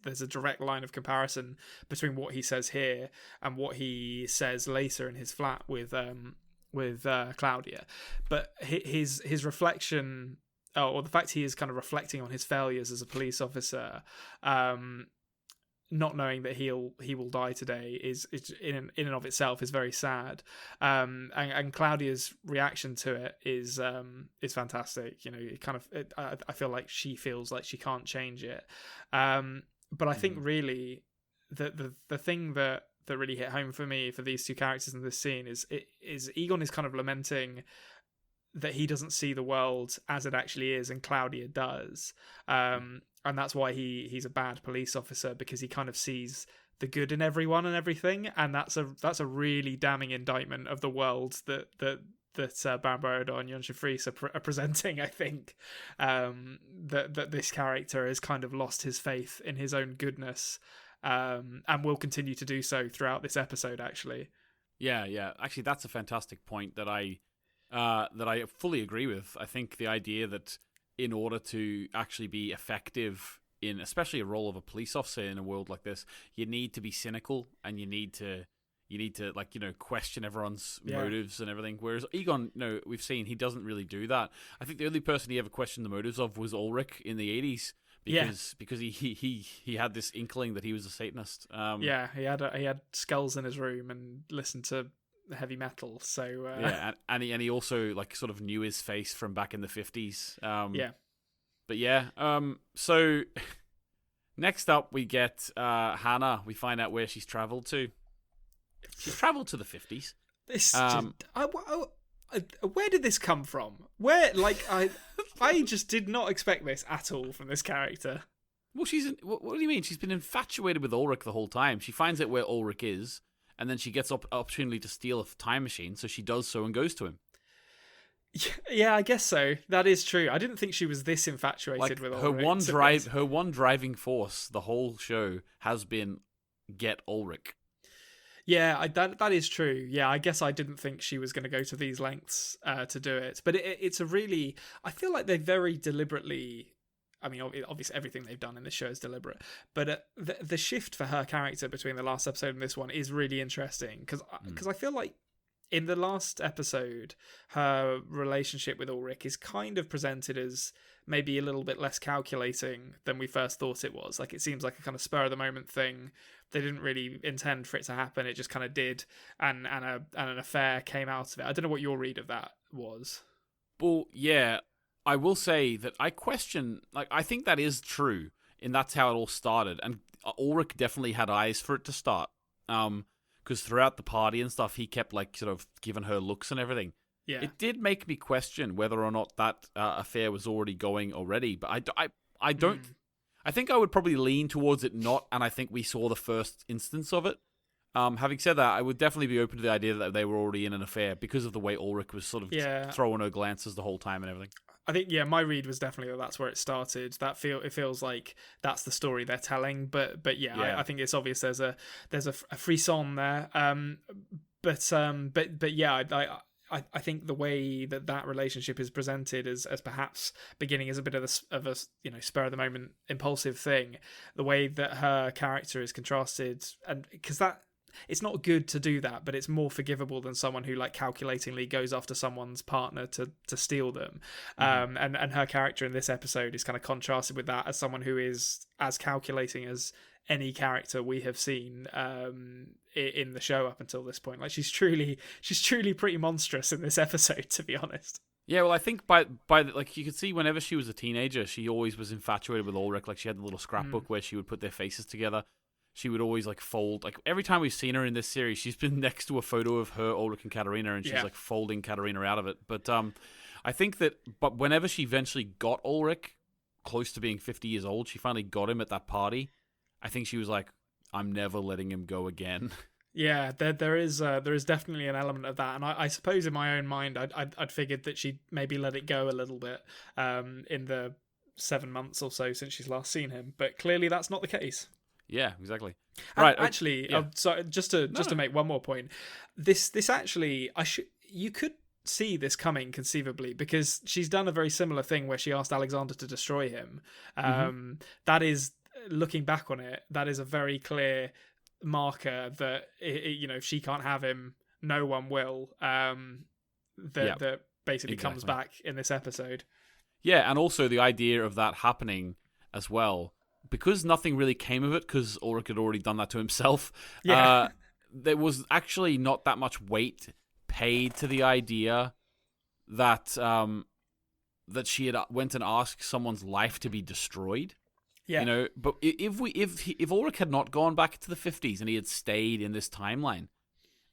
there's a direct line of comparison between what he says here and what he says later in his flat with Claudia. But his reflection, or the fact he is kind of reflecting on his failures as a police officer, not knowing that he will die today is in and of itself is very sad. And Claudia's reaction to it is fantastic. You know, I feel like she feels like she can't change it. But I think really the thing that really hit home for me for these two characters in this scene is Egon is kind of lamenting that he doesn't see the world as it actually is, and Claudia does. And that's why he's a bad police officer, because he kind of sees the good in everyone and everything, and that's a really damning indictment of the world that Baron Baradar and Jan Fries are presenting. I think that this character has kind of lost his faith in his own goodness, and will continue to do so throughout this episode. Actually, yeah. Actually, that's a fantastic point that I fully agree with. I think the idea that in order to actually be effective in especially a role of a police officer in a world like this, you need to be cynical, and you need to like, you know, question everyone's motives and everything. Whereas Egon, we've seen he doesn't really do that. I think the only person he ever questioned the motives of was Ulrich in the 80s. Because he had this inkling that he was a Satanist. He had skulls in his room and listened to heavy metal. So yeah, and he also like sort of knew his face from back in the 50s. Yeah. But yeah, so next up we get Hannah. We find out where she's traveled to. She's traveled to the 50s. This where did this come from? Where, like, I just did not expect this at all from this character. Well, what do you mean? She's been infatuated with Ulrich the whole time. She finds out where Ulrich is, and then she gets opportunity to steal a time machine, so she does so and goes to him. Yeah, I guess so. That is true. I didn't think she was this infatuated with Ulrich. Her one driving force the whole show has been get Ulrich. Yeah, that is true. Yeah, I guess I didn't think she was going to go to these lengths to do it. But it's a really... I feel like they very deliberately... I mean, obviously everything they've done in this show is deliberate. But the shift for her character between the last episode and this one is really interesting. Because I feel like in the last episode, her relationship with Ulrich is kind of presented as maybe a little bit less calculating than we first thought it was. Like, it seems like a kind of spur-of-the-moment thing. They didn't really intend for it to happen. It just kind of did, and an affair came out of it. I don't know what your read of that was. Well, yeah, I will say that I question... Like, I think that is true, and that's how it all started. And Ulrich definitely had eyes for it to start. Because throughout the party and stuff, he kept, like, sort of giving her looks and everything. Yeah. It did make me question whether or not that affair was already going already, but I don't... I think I would probably lean towards it not, and I think we saw the first instance of it. Having said that, I would definitely be open to the idea that they were already in an affair because of the way Ulrich was sort of throwing her glances the whole time and everything. I think, yeah, my read was definitely that's where it started. It feels like that's the story they're telling, but yeah. I think it's obvious there's a frisson there. But yeah, I think the way that relationship is presented as perhaps beginning as a bit of a spur of the moment impulsive thing, the way that her character is contrasted, and because that it's not good to do that, but it's more forgivable than someone who like calculatingly goes after someone's partner to steal them. And her character in this episode is kind of contrasted with that as someone who is as calculating as any character we have seen in the show up until this point. Like, she's truly pretty monstrous in this episode, to be honest. Yeah, well, I think by like you could see whenever she was a teenager, she always was infatuated with Ulrich. Like, she had the little scrapbook where she would put their faces together. She would always like fold. Like, every time we've seen her in this series, she's been next to a photo of her, Ulrich, and Katarina, and she's like folding Katarina out of it. But I think that whenever she eventually got Ulrich close to being 50 years old, she finally got him at that party. I think she was like, I'm never letting him go again. Yeah, there is definitely an element of that, and I suppose in my own mind, I'd figured that she'd maybe let it go a little bit in the 7 months or so since she's last seen him, but clearly that's not the case. Yeah, exactly. And right. Actually, sorry, just to make one more point, this actually you could see this coming conceivably, because she's done a very similar thing where she asked Alexander to destroy him. That is, looking back on it, that is a very clear marker that if she can't have him, no one will. That basically comes back in this episode. Yeah, and also the idea of that happening as well, because nothing really came of it, because Ulrich had already done that to himself. Yeah. There was actually not that much weight paid to the idea that that she had went and asked someone's life to be destroyed. Yeah. But if Ulrich had not gone back to the 50s and he had stayed in this timeline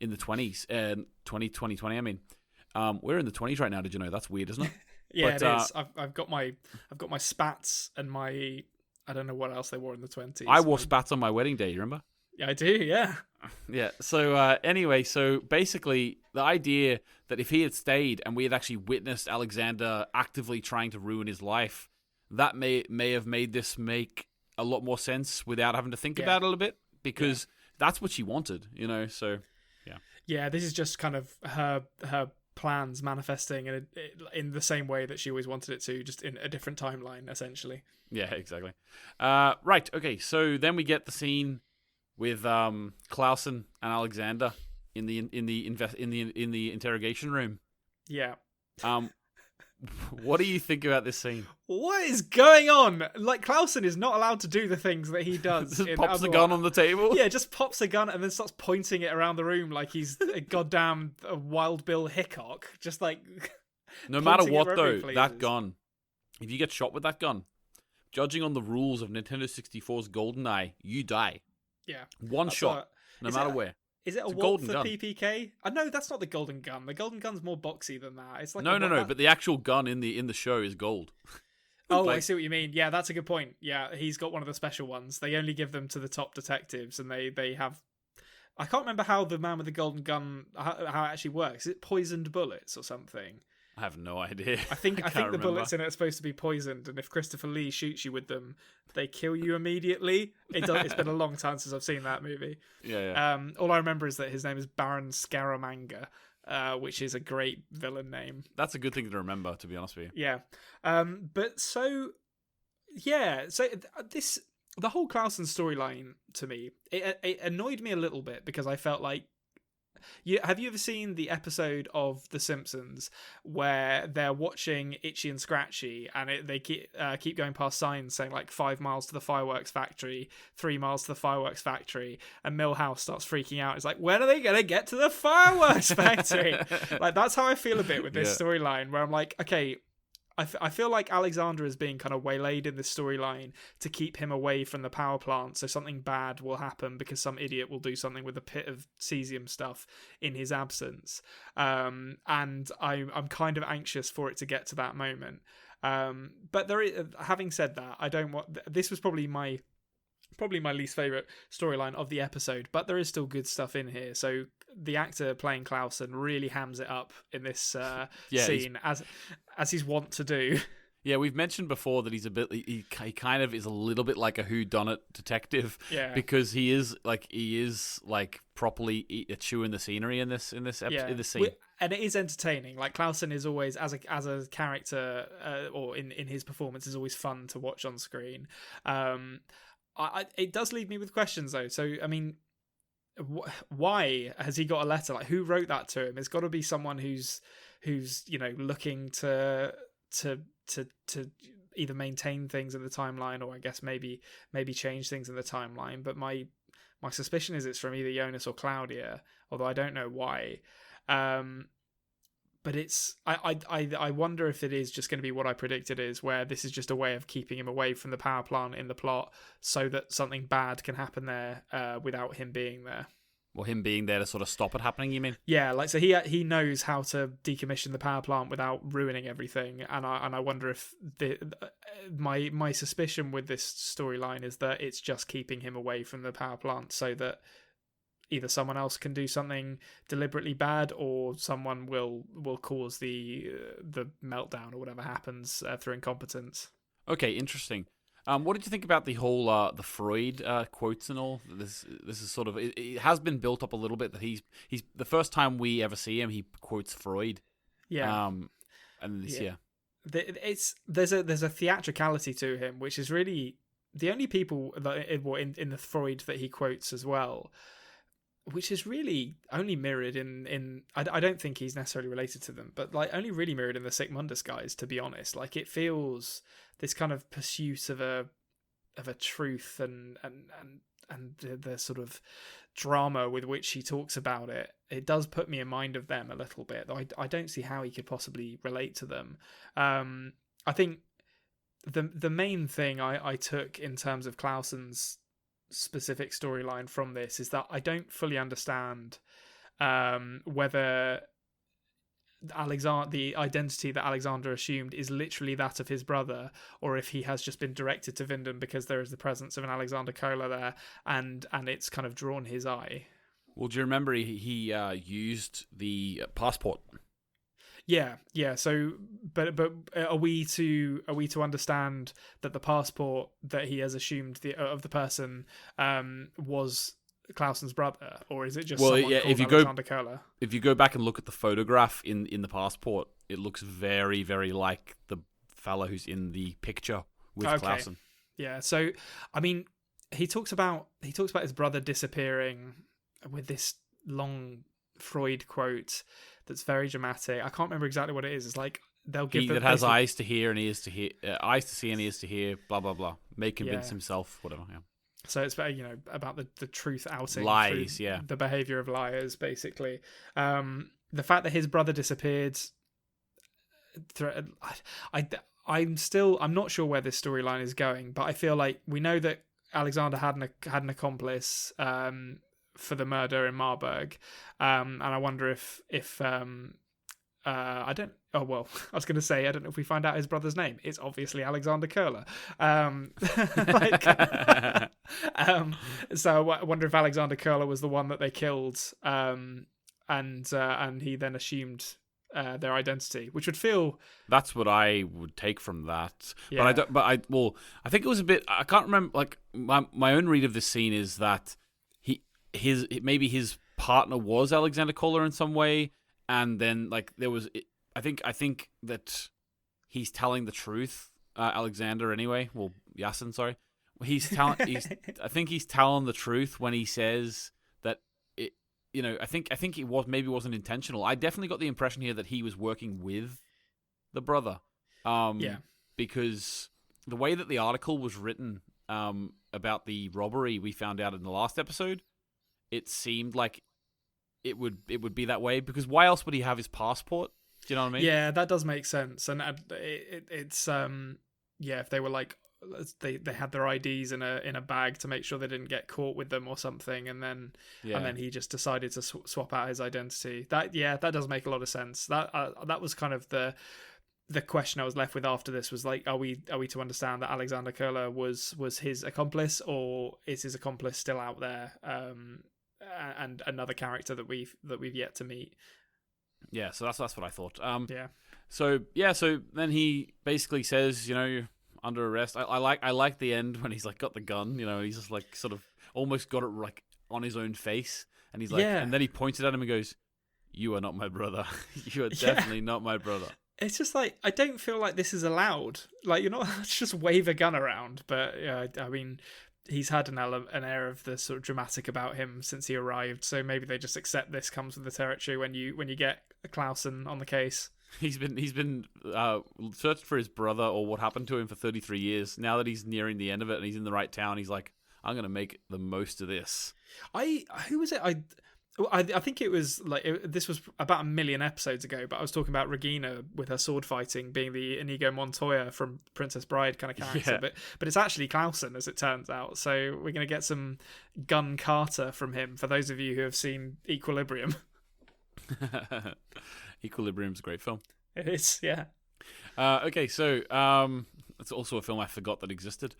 in the 20s, 2020, I mean, we're in the 20s right now. Did you know? That's weird, isn't it? Yeah, it is. I've got my spats and my, I don't know what else they wore in the 20s. I wore spats on my wedding day. You remember? Yeah, I do. Yeah. Yeah. So anyway, so basically, the idea that if he had stayed and we had actually witnessed Alexander actively trying to ruin his life, that may have made this make a lot more sense without having to think about it a little bit, because that's what she wanted, So yeah. Yeah, this is just kind of her plans manifesting in the same way that she always wanted it to, just in a different timeline, essentially. Yeah, exactly. Right. Okay. So then we get the scene with Clausen and Alexander in the interrogation room. Yeah. What do you think about this scene? What is going on? Like, Clausen is not allowed to do the things that he does. Just pops a gun on the table? Yeah, just pops a gun and then starts pointing it around the room like he's a goddamn Wild Bill Hickok. Just like... No matter what, wherever he though, pleases. that gun, if you get shot with that gun, judging on the rules of Nintendo 64's GoldenEye, you die. Yeah. One shot, no matter where. Is it a It's a Walt golden for gun. PPK? No, that's not the golden gun. The golden gun's more boxy than that. It's like No, but the actual gun in the show is gold. Oh, Like- I see what you mean. Yeah, that's a good point. Yeah, he's got one of the special ones. They only give them to the top detectives, and they have... I can't remember how the man with the golden gun, how it actually works. Is it poisoned bullets or something? I have no idea. I think can't the remember. bullets in it are supposed to be poisoned, and if Christopher Lee shoots you with them, they kill you immediately. It's been a long time since I've seen that movie. Yeah. All I remember is that his name is Baron Scaramanga, which is a great villain name. That's a good thing to remember, to be honest with you. Yeah. The whole Clausen storyline, to me, it annoyed me a little bit because I felt like... have you ever seen the episode of The Simpsons where they're watching Itchy and Scratchy and they keep going past signs saying like 5 miles to the fireworks factory, 3 miles to the fireworks factory, and Milhouse starts freaking out. It's like, when are they going to get to the fireworks factory? Like, that's how I feel a bit with this storyline, where I'm like, okay, I feel like Alexander is being kind of waylaid in this storyline to keep him away from the power plant, so something bad will happen because some idiot will do something with a pit of cesium stuff in his absence. And I'm kind of anxious for it to get to that moment. But having said that, I don't want... This was probably my least favorite storyline of the episode, but there is still good stuff in here. So the actor playing Clausen really hams it up in this scene, as he's wont to do. Yeah, we've mentioned before that he's a bit. He kind of is a little bit like a whodunit detective. Yeah. Because he is properly chewing the scenery in this in the scene. And it is entertaining. Like, Clausen is always, as a character, or in his performance, is always fun to watch on screen. It does leave me with questions, though. So, I mean, why has he got a letter? Like, who wrote that to him? It's got to be someone who's looking to either maintain things in the timeline, or I guess maybe change things in the timeline. But my suspicion is it's from either Jonas or Claudia, although I don't know why. But it's I wonder if it is just going to be what I predicted is, where this is just a way of keeping him away from the power plant in the plot, so that something bad can happen there without him being there. Well, him being there to sort of stop it happening, you mean? Yeah, like, so he knows how to decommission the power plant without ruining everything, and I wonder if my suspicion with this storyline is that it's just keeping him away from the power plant, so that either someone else can do something deliberately bad, or someone will cause the meltdown or whatever happens through incompetence. Okay, interesting. What did you think about the whole the Freud quotes and all? This is sort of it has been built up a little bit that he's the first time we ever see him, he quotes Freud. Yeah. And this there's a theatricality to him, which is really the only people that in the Freud that he quotes as well, which is really only mirrored in I don't think he's necessarily related to them, but like only really mirrored in the Sic Mundus guys, to be honest. Like, it feels this kind of pursuit of a truth and the sort of drama with which he talks about it. It does put me in mind of them a little bit, though I don't see how he could possibly relate to them. I think the main thing I took in terms of Clausen's specific storyline from this is that I don't fully understand whether the identity that Alexander assumed is literally that of his brother, or if he has just been directed to Vindon because there is the presence of an Alexander Kola there, and it's kind of drawn his eye. Well, do you remember he used the passport? Yeah. So, but are we to understand that the passport that he has assumed of the person was Clausen's brother, or is it just someone called Alexander Kola? If you go back and look at the photograph in the passport, it looks very, very like the fella who's in the picture with Clausen. Yeah. So, I mean, he talks about his brother disappearing with this long Freud quote that's very dramatic. I can't remember exactly what it is. It's like, they'll give He them that has basically- eyes to hear and ears to hear, eyes to see and ears to hear, blah blah blah, may convince Yeah. himself, whatever. Yeah. So it's about the truth outing, Lies, through yeah. the behavior of liars, basically. The fact that his brother disappeared. I'm not sure where this storyline is going, but I feel like we know that Alexander had an accomplice for the murder in Marburg, and I wonder if I don't. Oh well, I was going to say I don't know if we find out his brother's name. It's obviously Alexander Curler. So I wonder if Alexander Curler was the one that they killed, and he then assumed their identity, which would feel. That's what I would take from that. Yeah. But I don't. But I think it was a bit. I can't remember. Like my own read of this scene is that maybe his partner was Alexander Kohler in some way, and then like there was. I think that he's telling the truth. Alexander, anyway. Well, Yasin, sorry. I think he's telling the truth when he says that. I think it wasn't intentional. I definitely got the impression here that he was working with the brother. Yeah. Because the way that the article was written about the robbery we found out in the last episode, it seemed like it would be that way. Because why else would he have his passport? Do you know what I mean? Yeah, that does make sense. And it's if they were like they had their IDs in a bag to make sure they didn't get caught with them or something, and then he just decided to swap out his identity. That does make a lot of sense. That was kind of the question I was left with after this was like, are we to understand that Alexander Curler was his accomplice, or is his accomplice still out there, and another character that we've yet to meet? Yeah, so that's what I thought. So then he basically says, you're under arrest. I like the end when he's like got the gun, and he's just like sort of almost got it like on his own face, and he's like, and then he pointed at him and goes, "You are not my brother. You are definitely not my brother." It's just like, I don't feel like this is allowed. Like, you're not just wave a gun around, but I mean, he's had an air of the sort of dramatic about him since he arrived, so maybe they just accept this comes with the territory when you get Clausen on the case. He's been searched for his brother or what happened to him for 33 years. Now that he's nearing the end of it and he's in the right town, he's like, I'm gonna make the most of this. Who was it? I think it was like this was about 1 million episodes ago, but I was talking about Regina with her sword fighting being the Inigo Montoya from Princess Bride kind of character, but it's actually Clausen, as it turns out. So we're going to get some Gun Carter from him for those of you who have seen Equilibrium. Equilibrium's a great film. It is, yeah. Okay, so it's also a film I forgot that existed.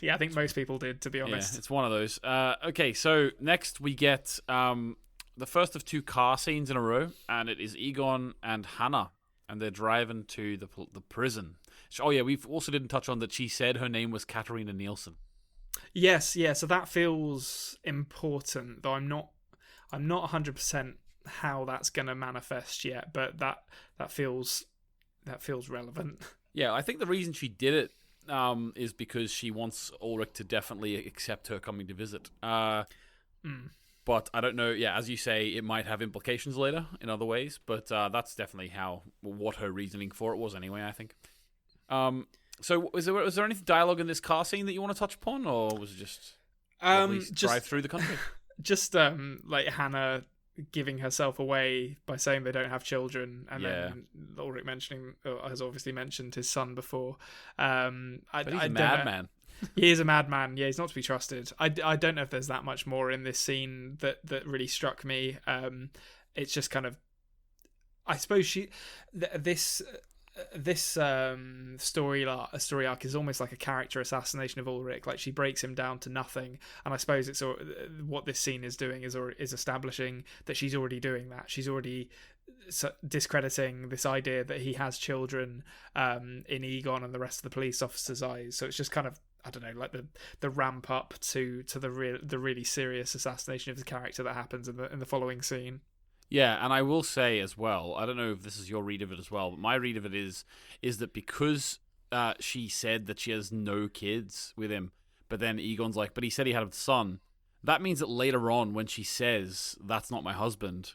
Yeah, I think most people did, to be honest. Yeah, it's one of those. Okay, so next we get the first of 2 car scenes in a row, and it is Egon and Hannah, and they're driving to the prison. Oh yeah, we also didn't touch on that she said her name was Katarina Nielsen. Yes, yeah. So that feels important, though I'm not 100% how that's going to manifest yet, but that feels relevant. Yeah, I think the reason she did it is because she wants Ulrich to definitely accept her coming to visit. But I don't know. Yeah, as you say, it might have implications later in other ways. But that's definitely what her reasoning for it was anyway, I think. So was there any dialogue in this car scene that you want to touch upon, or was it just drive through the country? Just like Hannah giving herself away by saying they don't have children, and then Ulrich has obviously mentioned his son before. But he's a madman. He is a madman. Yeah, he's not to be trusted. I don't know if there's that much more in this scene that really struck me. It's just kind of, I suppose this story arc is almost like a character assassination of Ulrich. Like, she breaks him down to nothing, and I suppose it's what this scene is doing is establishing that she's already doing that. She's already discrediting this idea that he has children in Egon and the rest of the police officers' eyes. So it's just kind of, I don't know, like the ramp up to the really serious assassination of the character that happens in the following scene. Yeah, and I will say as well, I don't know if this is your read of it as well, but my read of it is that because she said that she has no kids with him, but then Egon's like, but he said he had a son, that means that later on when she says, that's not my husband,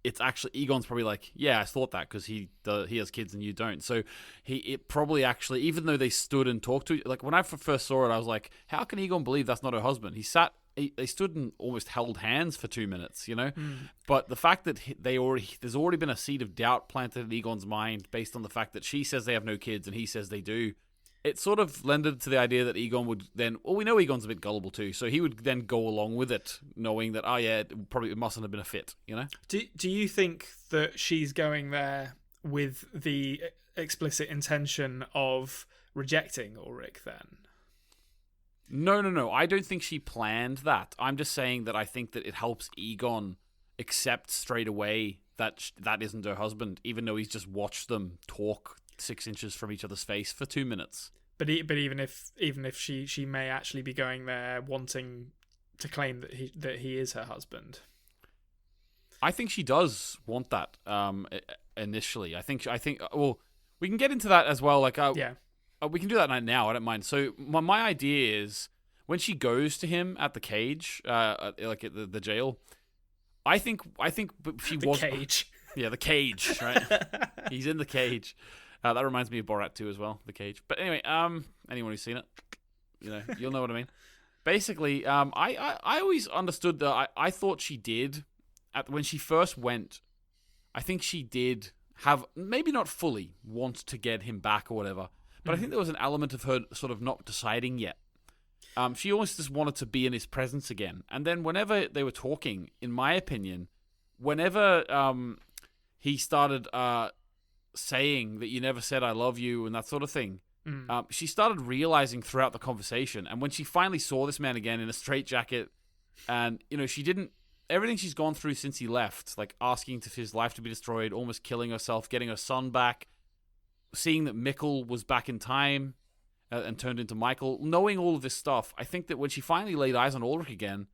it's actually Egon's probably like, yeah, I thought that because he has kids and you don't. So it probably actually, even though they stood and talked to, like when I first saw it, I was like, how can Egon believe that's not her husband? They stood and almost held hands for 2 minutes, you know. But the fact that there's already been a seed of doubt planted in Egon's mind based on the fact that she says they have no kids and he says they do. It sort of lended to the idea that Egon would then... Well, we know Egon's a bit gullible too, so he would then go along with it, knowing that, oh yeah, it mustn't have been a fit, you know? Do you think that she's going there with the explicit intention of rejecting Ulrich then? No. I don't think she planned that. I'm just saying that I think that it helps Egon accept straight away that that isn't her husband, even though he's just watched them talk 6 inches from each other's face for 2 minutes. But even if she may actually be going there wanting to claim that he is her husband. I think she does want that initially. I think well, we can get into that as well. Like we can do that now. I don't mind. So my idea is when she goes to him at the cage, like at the jail. I think she was the cage. Yeah, the cage. Right. He's in the cage. That reminds me of Borat 2 as well, the cage. But anyway, anyone who's seen it, you'll know what I mean. Basically, I always understood that I thought she did when she first went. I think she did have, maybe not fully want to get him back or whatever, but I think there was an element of her sort of not deciding yet. She almost just wanted to be in his presence again. And then whenever they were talking, in my opinion, whenever he started saying that you never said I love you and that sort of thing, she started realizing throughout the conversation. And when she finally saw this man again in a straitjacket, and she didn't, everything she's gone through since he left, like asking for his life to be destroyed, almost killing herself, getting her son back, seeing that Mikkel was back in time and turned into Michael, knowing all of this stuff, I think that when she finally laid eyes on Ulrich again,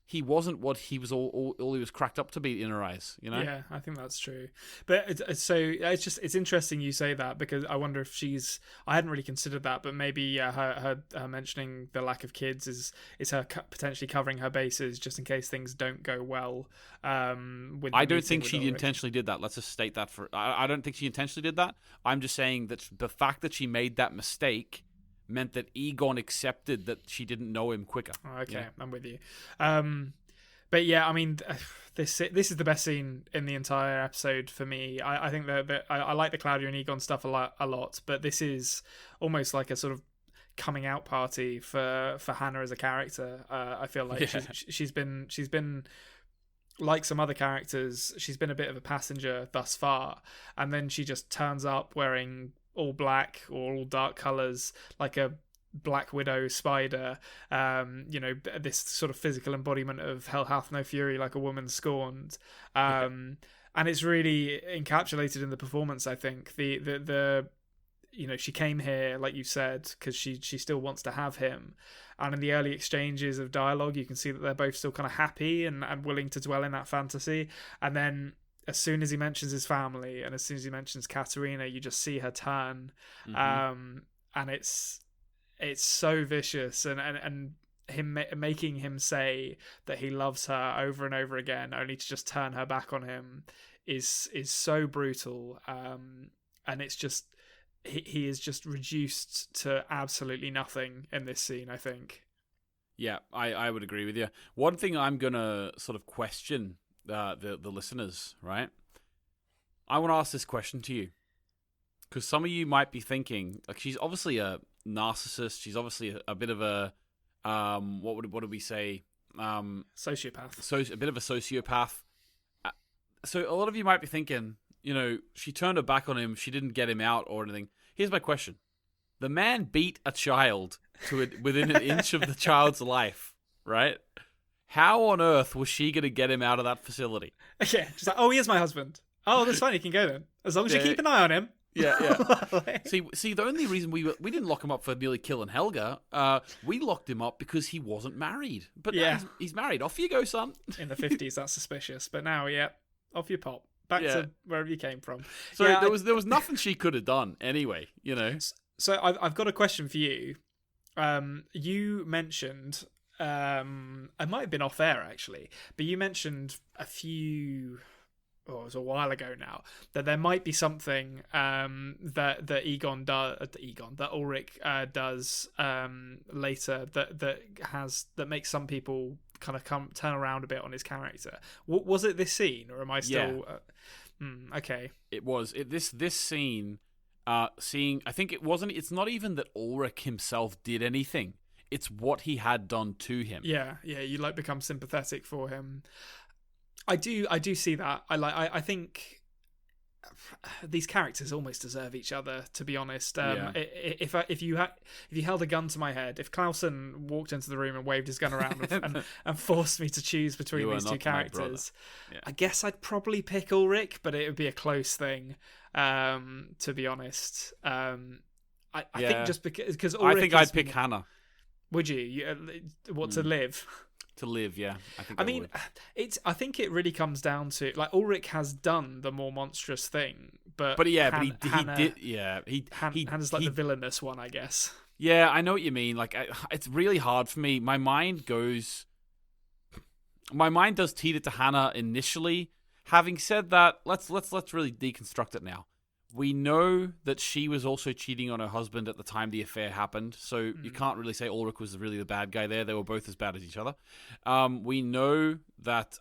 he wasn't what he was all he was cracked up to be in her eyes, Yeah, I think that's true. But it's interesting you say that, because I wonder if I hadn't really considered that, but maybe her mentioning the lack of kids is her potentially covering her bases just in case things don't go well. I don't think she intentionally did that. Let's just state that I don't think she intentionally did that. I'm just saying that the fact that she made that mistake meant that Egon accepted that she didn't know him quicker. Okay, I'm with you. But yeah, I mean, this is the best scene in the entire episode for me. I think that I like the Claudia and Egon stuff a lot, but this is almost like a sort of coming out party for Hannah as a character. I feel like she's been like some other characters, she's been a bit of a passenger thus far, and then she just turns up wearing all black or all dark colors, like a Black Widow spider, this sort of physical embodiment of hell hath no fury, like a woman scorned. And it's really encapsulated in the performance, I think. The she came here, like you said, because she still wants to have him. And in the early exchanges of dialogue, you can see that they're both still kind of happy and willing to dwell in that fantasy. And then as soon as he mentions his family and as soon as he mentions Katerina, you just see her turn. And it's so vicious, and him making him say that he loves her over and over again only to just turn her back on him is so brutal. And it's just he is just reduced to absolutely nothing in this scene, I think. Yeah, I would agree with you. One thing I'm gonna sort of question the listeners, right? I want to ask this question to you, because some of you might be thinking, like, she's obviously a narcissist. She's obviously a bit of a what would we say? Sociopath. So a bit of a sociopath. So a lot of you might be thinking, she turned her back on him. She didn't get him out or anything. Here's my question: the man beat a child within an inch of the child's life, right? How on earth was she going to get him out of that facility? Yeah, she's like, oh, he is my husband. Oh, that's fine. He can go then, as long as you keep an eye on him. Yeah. See, the only reason we didn't lock him up for nearly killing Helga, we locked him up because he wasn't married. But now he's married. Off you go, son. In the 50s, that's suspicious. But now, off you pop. Back to wherever you came from. So there was nothing she could have done anyway, So I've got a question for you. You mentioned, it might have been off air actually, but you mentioned a few or it was a while ago now, that there might be something that Ulrich does later that makes some people kind of turn around a bit on his character. Was it this scene, or am I still? Okay, it was this scene. Seeing, I think it's not even that Ulrich himself did anything. It's what he had done to him. Yeah, you like become sympathetic for him. I do see that. I think these characters almost deserve each other, to be honest. If you held a gun to my head, if Clausen walked into the room and waved his gun around and forced me to choose between these two characters, I guess I'd probably pick Ulrich, but it would be a close thing. To be honest, I think just because Ulrich I think I'd pick Hannah. Would you? To live? To live, yeah. I mean, I think it really comes down to, like, Ulrich has done the more monstrous thing, but he did. Hannah's like the villainous one, I guess. Yeah, I know what you mean. Like, it's really hard for me. My mind does teeter to Hannah initially. Having said that, let's really deconstruct it now. We know that she was also cheating on her husband at the time the affair happened, so you can't really say Ulrich was really the bad guy there. They were both as bad as each other. We know that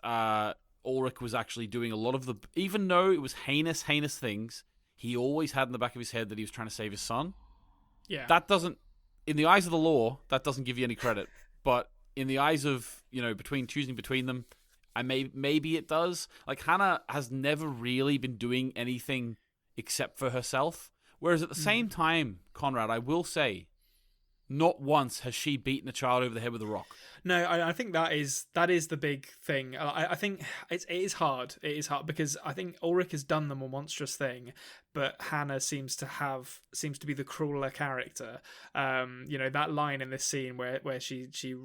Ulrich was actually doing a lot of the... Even though it was heinous things, he always had in the back of his head that he was trying to save his son. Yeah. That doesn't... In the eyes of the law, that doesn't give you any credit. But in the eyes of, choosing between them, maybe it does. Like, Hannah has never really been doing anything except for herself. Whereas at the same time, Konrad, I will say, not once has she beaten a child over the head with a rock. No, I think that is the big thing. I think it is hard. It is hard because I think Ulrich has done the more monstrous thing, but Hannah seems to be the crueler character. That line in this scene where she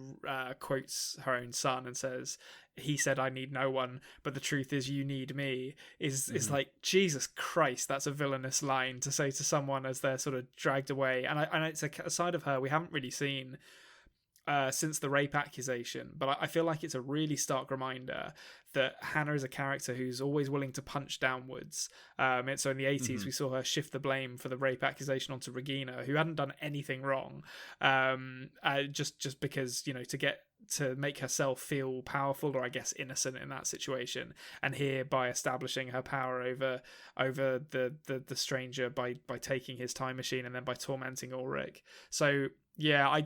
quotes her own son and says, "He said I need no one, but the truth is you need me," is like, Jesus Christ, that's a villainous line to say to someone as they're sort of dragged away. And it's a side of her we haven't really seen since the rape accusation, but I feel like it's a really stark reminder that Hannah is a character who's always willing to punch downwards. So in the 80s, we saw her shift the blame for the rape accusation onto Regina, who hadn't done anything wrong, just because, to make herself feel powerful, or I guess innocent in that situation. And here, by establishing her power over the stranger by taking his time machine and then by tormenting Ulrich. So yeah,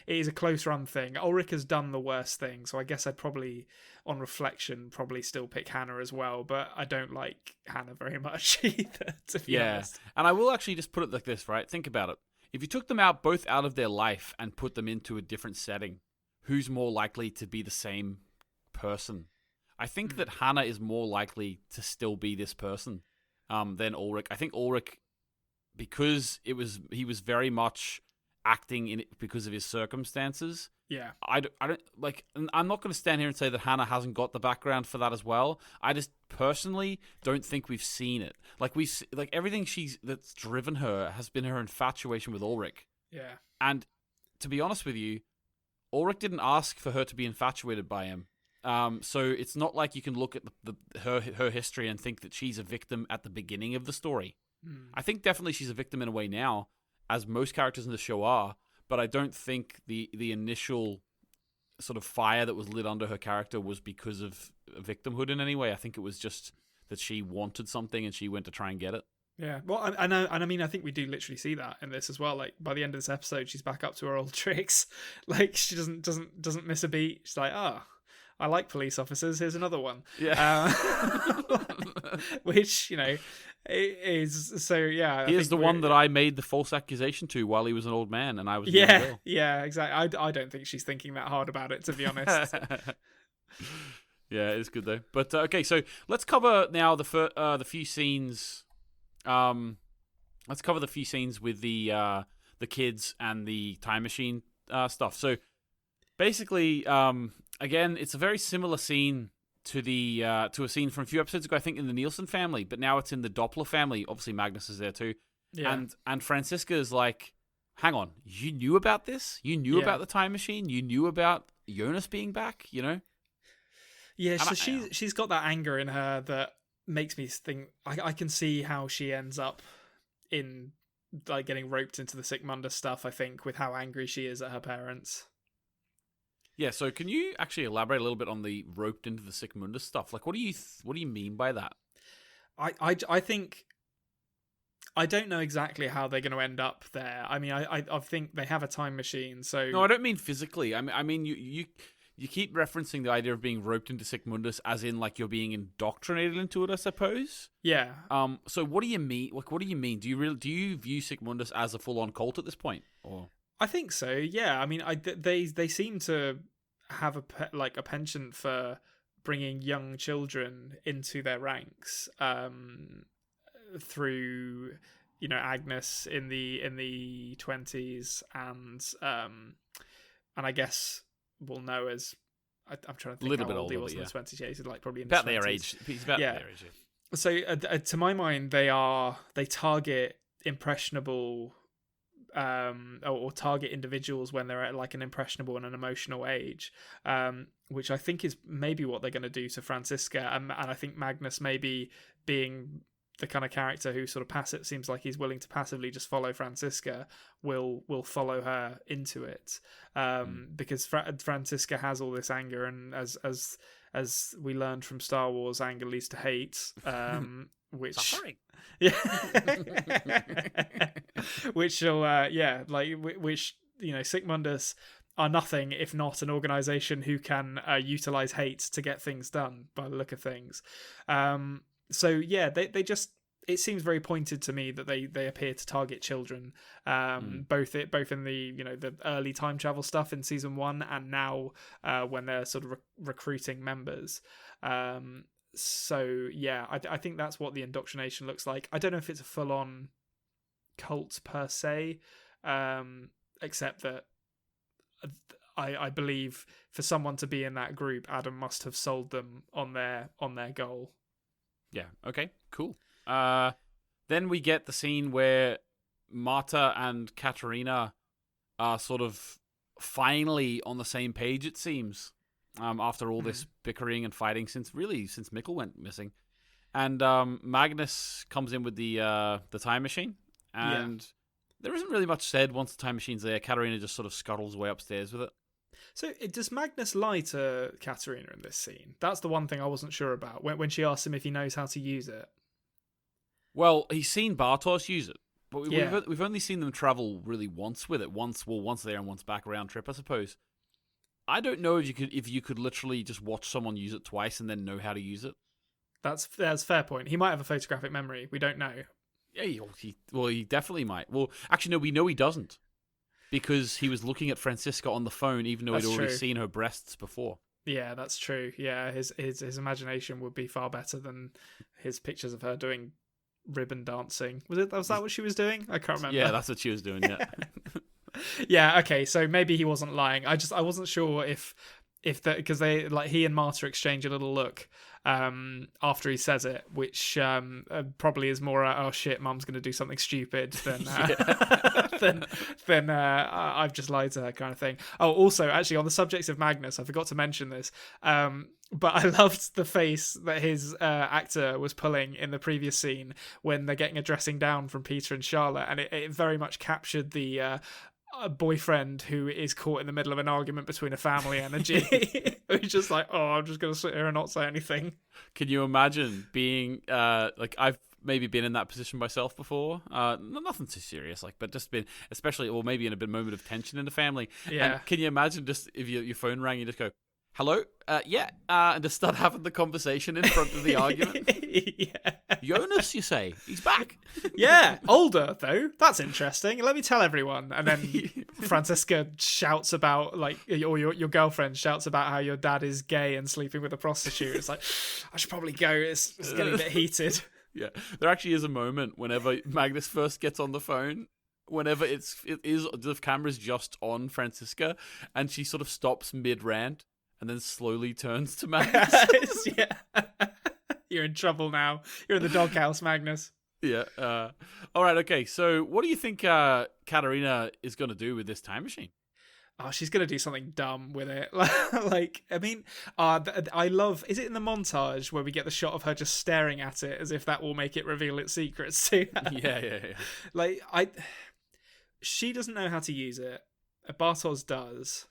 it is a close run thing. Ulrich has done the worst thing, so I guess I'd probably, on reflection, still pick Hannah as well, but I don't like Hannah very much either, to be honest. And I will actually just put it like this, right? Think about it. If you took them both out of their life and put them into a different setting, who's more likely to be the same person? I think that Hannah is more likely to still be this person than Ulrich. I think Ulrich, because he was very much acting in it because of his circumstances. Yeah. I don't like, I'm not going to stand here and say that Hannah hasn't got the background for that as well. I just personally don't think we've seen it. Like everything that's driven her has been her infatuation with Ulrich. Yeah. And to be honest with you, Ulrich didn't ask for her to be infatuated by him. So it's not like you can look at her history and think that she's a victim at the beginning of the story. I think definitely she's a victim in a way now, as most characters in the show are, but I don't think the initial sort of fire that was lit under her character was because of victimhood in any way. I think it was just that she wanted something and she went to try and get it. Yeah, well, I know, and I mean, I think we do literally see that in this as well. Like, by the end of this episode, she's back up to her old tricks. Like, she doesn't miss a beat. She's like, I like police officers. Here's another one. Yeah. Which, is so, yeah. Here's the one that I made the false accusation to while he was an old man and I was a young girl. Yeah, exactly. I don't think she's thinking that hard about it, to be honest. Yeah, it's good though. But okay, so let's cover now the few scenes. Let's cover the few scenes with the kids and the time machine stuff. So basically, again, it's a very similar scene to a scene from a few episodes ago, I think, in the Nielsen family, but now it's in the Doppler family. Obviously, Magnus is there too. Yeah. And Franziska is like, hang on, you knew about this? You knew about the time machine? You knew about Jonas being back, Yeah, so she's got that anger in her that makes me think. I can see how she ends up in like getting roped into the Sic Mundus stuff. I think with how angry she is at her parents. Yeah, so can you actually elaborate a little bit on the roped into the Sic Mundus stuff? Like, what do you mean by that? I think I don't know exactly how they're going to end up there. I mean, I think they have a time machine, so No, I don't mean physically. I mean you keep referencing the idea of being roped into Sic Mundus as in like you're being indoctrinated into it, I suppose. yeah. So what do you mean? Like, what do you mean? Do you view Sic Mundus as a full-on cult at this point, or? I think so. Yeah. I mean, they seem to have a penchant for bringing young children into their ranks through Agnes in the 20s and I guess we'll know as I'm trying to think A little how bit old he older, was in yeah. the 20s. Yeah, he's like probably in About his 20s. their age. He's about Yeah. their age. Yeah. So to my mind, they target impressionable or target individuals when they're at like an impressionable and an emotional age, which I think is maybe what they're going to do to Franziska, and I think Magnus maybe being the kind of character who sort of seems like he's willing to passively just follow Franziska, will follow her into it, because Franziska has all this anger, and as we learned from Star Wars, anger leads to hate, which Suffering. yeah, which will which Sic Mundus are nothing if not an organization who can utilize hate to get things done by the look of things. So yeah, they just, it seems very pointed to me that they appear to target children, both in the the early time travel stuff in season 1 and now when they're sort of recruiting members. So yeah, I think that's what the indoctrination looks like. I don't know if it's a full on cult per se, except that I believe for someone to be in that group, Adam must have sold them on their goal. Yeah. Okay. Cool. Then we get the scene where Marta and Katerina are sort of finally on the same page, it seems, after all this bickering and fighting since Mikkel went missing. And Magnus comes in with the time machine, and there isn't really much said once the time machine's there. Katerina just sort of scuttles away upstairs with it. So does Magnus lie to Katerina in this scene? That's the one thing I wasn't sure about when she asked him if he knows how to use it. Well, he's seen Bartos use it, but we've only seen them travel really once with it. Once there and once back, round trip, I suppose. I don't know if you could literally just watch someone use it twice and then know how to use it. That's a fair point. He might have a photographic memory. We don't know. Yeah, he definitely might. Well, actually, no, we know he doesn't, because he was looking at Franziska on the phone, even though he'd already seen her breasts before. Yeah, that's true. Yeah, his imagination would be far better than his pictures of her doing ribbon dancing. Was that what she was doing? I can't remember. Yeah, that's what she was doing. Yeah. Yeah. Okay. So maybe he wasn't lying. I wasn't sure if because they he and Marta exchange a little look after he says it, which probably is more oh shit, mum's gonna do something stupid than I've just lied to her kind of thing. Oh, also actually on the subject of Magnus, I forgot to mention this, but I loved the face that his actor was pulling in the previous scene when they're getting a dressing down from Peter and Charlotte, and it very much captured the a boyfriend who is caught in the middle of an argument between a family energy. Who's just like, oh, I'm just going to sit here and not say anything. Can you imagine being I've maybe been in that position myself before. Nothing too serious, but just been, especially, or maybe in a moment of tension in the family. Yeah. And can you imagine just if your phone rang, you just go, hello? Yeah. And just start having the conversation in front of the argument. Yeah. Jonas, you say? He's back. Yeah. Older, though. That's interesting. Let me tell everyone. And then Franziska shouts about, or your girlfriend shouts about how your dad is gay and sleeping with a prostitute. It's like, I should probably go. It's getting a bit heated. Yeah. There actually is a moment whenever Magnus first gets on the phone, whenever the camera's just on Franziska, and she sort of stops mid-rant, and then slowly turns to Magnus. Yeah. You're in trouble now. You're in the doghouse, Magnus. Yeah. All right. Okay. So, what do you think Katerina is going to do with this time machine? oh, she's gonna do something dumb with it. Like, I mean, I love. Is it in the montage where we get the shot of her just staring at it as if that will make it reveal its secrets to her? Yeah. Like, she doesn't know how to use it. Bartos does.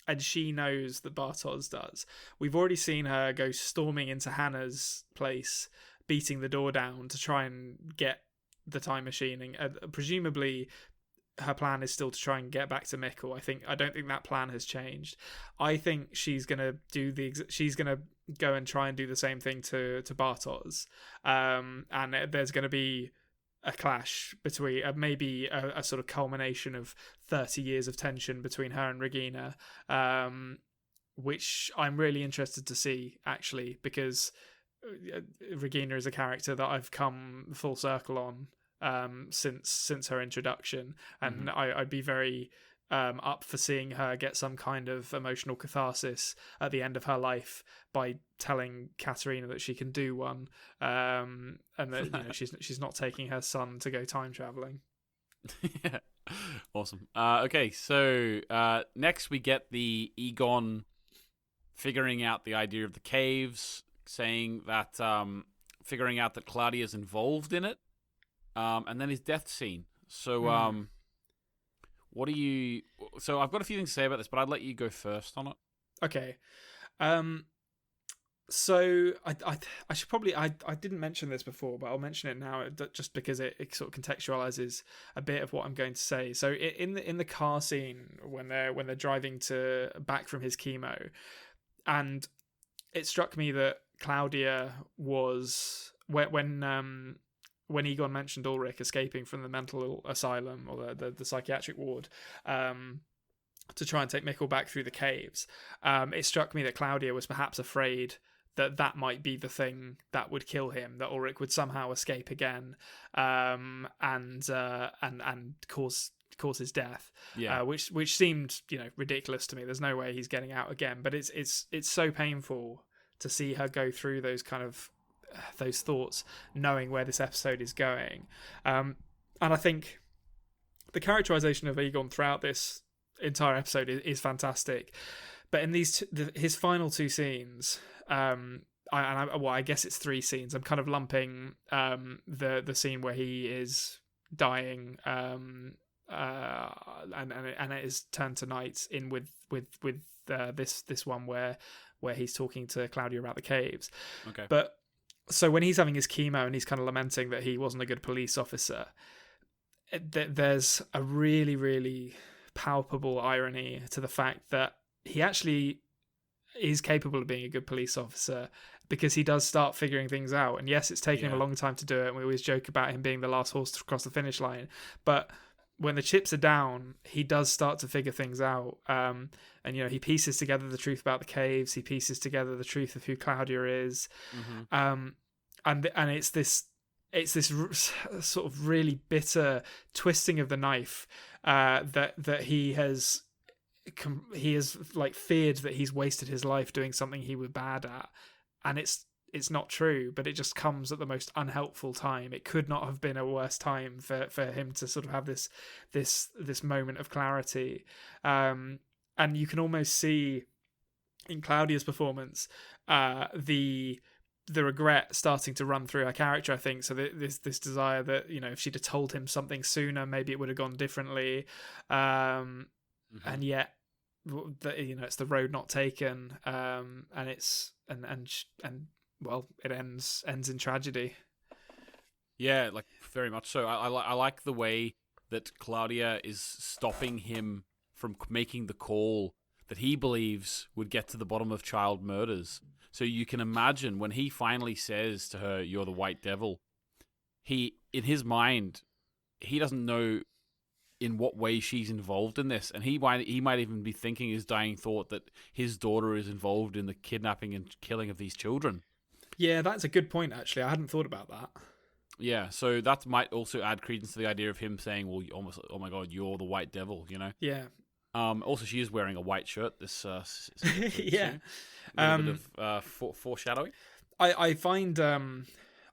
And she knows that Bartos does. We've already seen her go storming into Hannah's place, beating the door down to try and get the time machine. And presumably, her plan is still to try and get back to Mikkel. I don't think that plan has changed. I think she's gonna she's gonna go and try and do the same thing to Bartos. And there's gonna be a clash between maybe a sort of culmination of 30 years of tension between her and Regina, which I'm really interested to see, actually, because Regina is a character that I've come full circle on since her introduction, and I'd be very up for seeing her get some kind of emotional catharsis at the end of her life by telling Katerina that she can do one, and that she's not taking her son to go time traveling. Yeah, awesome. Okay, so next we get the Egon figuring out the idea of the caves, saying that figuring out that Claudia's involved in it, and then his death scene. So what do you? So I've got a few things to say about this, but I'd let you go first on it. Okay. So I should probably I didn't mention this before, but I'll mention it now just because it sort of contextualizes a bit of what I'm going to say. So in the car scene when they're driving back from his chemo, and it struck me that Claudia was when Egon mentioned Ulrich escaping from the mental asylum or the psychiatric ward to try and take Mikkel back through the caves, it struck me that Claudia was perhaps afraid that might be the thing that would kill him, that Ulrich would somehow escape again and cause his death. Yeah. Which seemed ridiculous to me. There's no way he's getting out again, but it's so painful to see her go through those kind of those thoughts, knowing where this episode is going. And I think the characterization of Egon throughout this entire episode is fantastic. But in his final two scenes, I guess it's three scenes. I'm kind of lumping the scene where he is dying, and it is turned to night in with this one where he's talking to Claudia about the caves. Okay, but. So when he's having his chemo and he's kind of lamenting that he wasn't a good police officer, there's a really, really palpable irony to the fact that he actually is capable of being a good police officer, because he does start figuring things out. And yes, it's taken him a long time to do it, and we always joke about him being the last horse to cross the finish line. But when the chips are down, he does start to figure things out. And he pieces together the truth about the caves. He pieces together the truth of who Claudia is. And it's this sort of really bitter twisting of the knife that he has like feared that he's wasted his life doing something he was bad at, and it's not true, but it just comes at the most unhelpful time. It could not have been a worse time for him to sort of have this moment of clarity, and you can almost see in Claudia's performance the regret starting to run through her character, I think. So this desire that, if she'd have told him something sooner, maybe it would have gone differently. And yet, it's the road not taken. And it's well, it ends in tragedy. Yeah, like very much so. I like the way that Claudia is stopping him from making the call that he believes would get to the bottom of child murders. So you can imagine when he finally says to her, "You're the white devil," in his mind, he doesn't know in what way she's involved in this. And he might even be thinking his dying thought that his daughter is involved in the kidnapping and killing of these children. Yeah, that's a good point, actually. I hadn't thought about that. Yeah, so that might also add credence to the idea of him saying, well, almost, oh my God, you're the white devil, Yeah. Also, she is wearing a white shirt. This yeah, a bit of foreshadowing. I find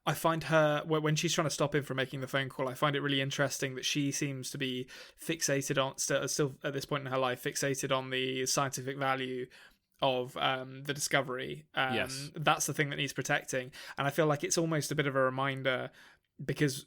I find her, when she's trying to stop him from making the phone call, I find it really interesting that she seems to be fixated on, still at this point in her life, fixated on the scientific value of the discovery. Yes. That's the thing that needs protecting. And I feel like it's almost a bit of a reminder, because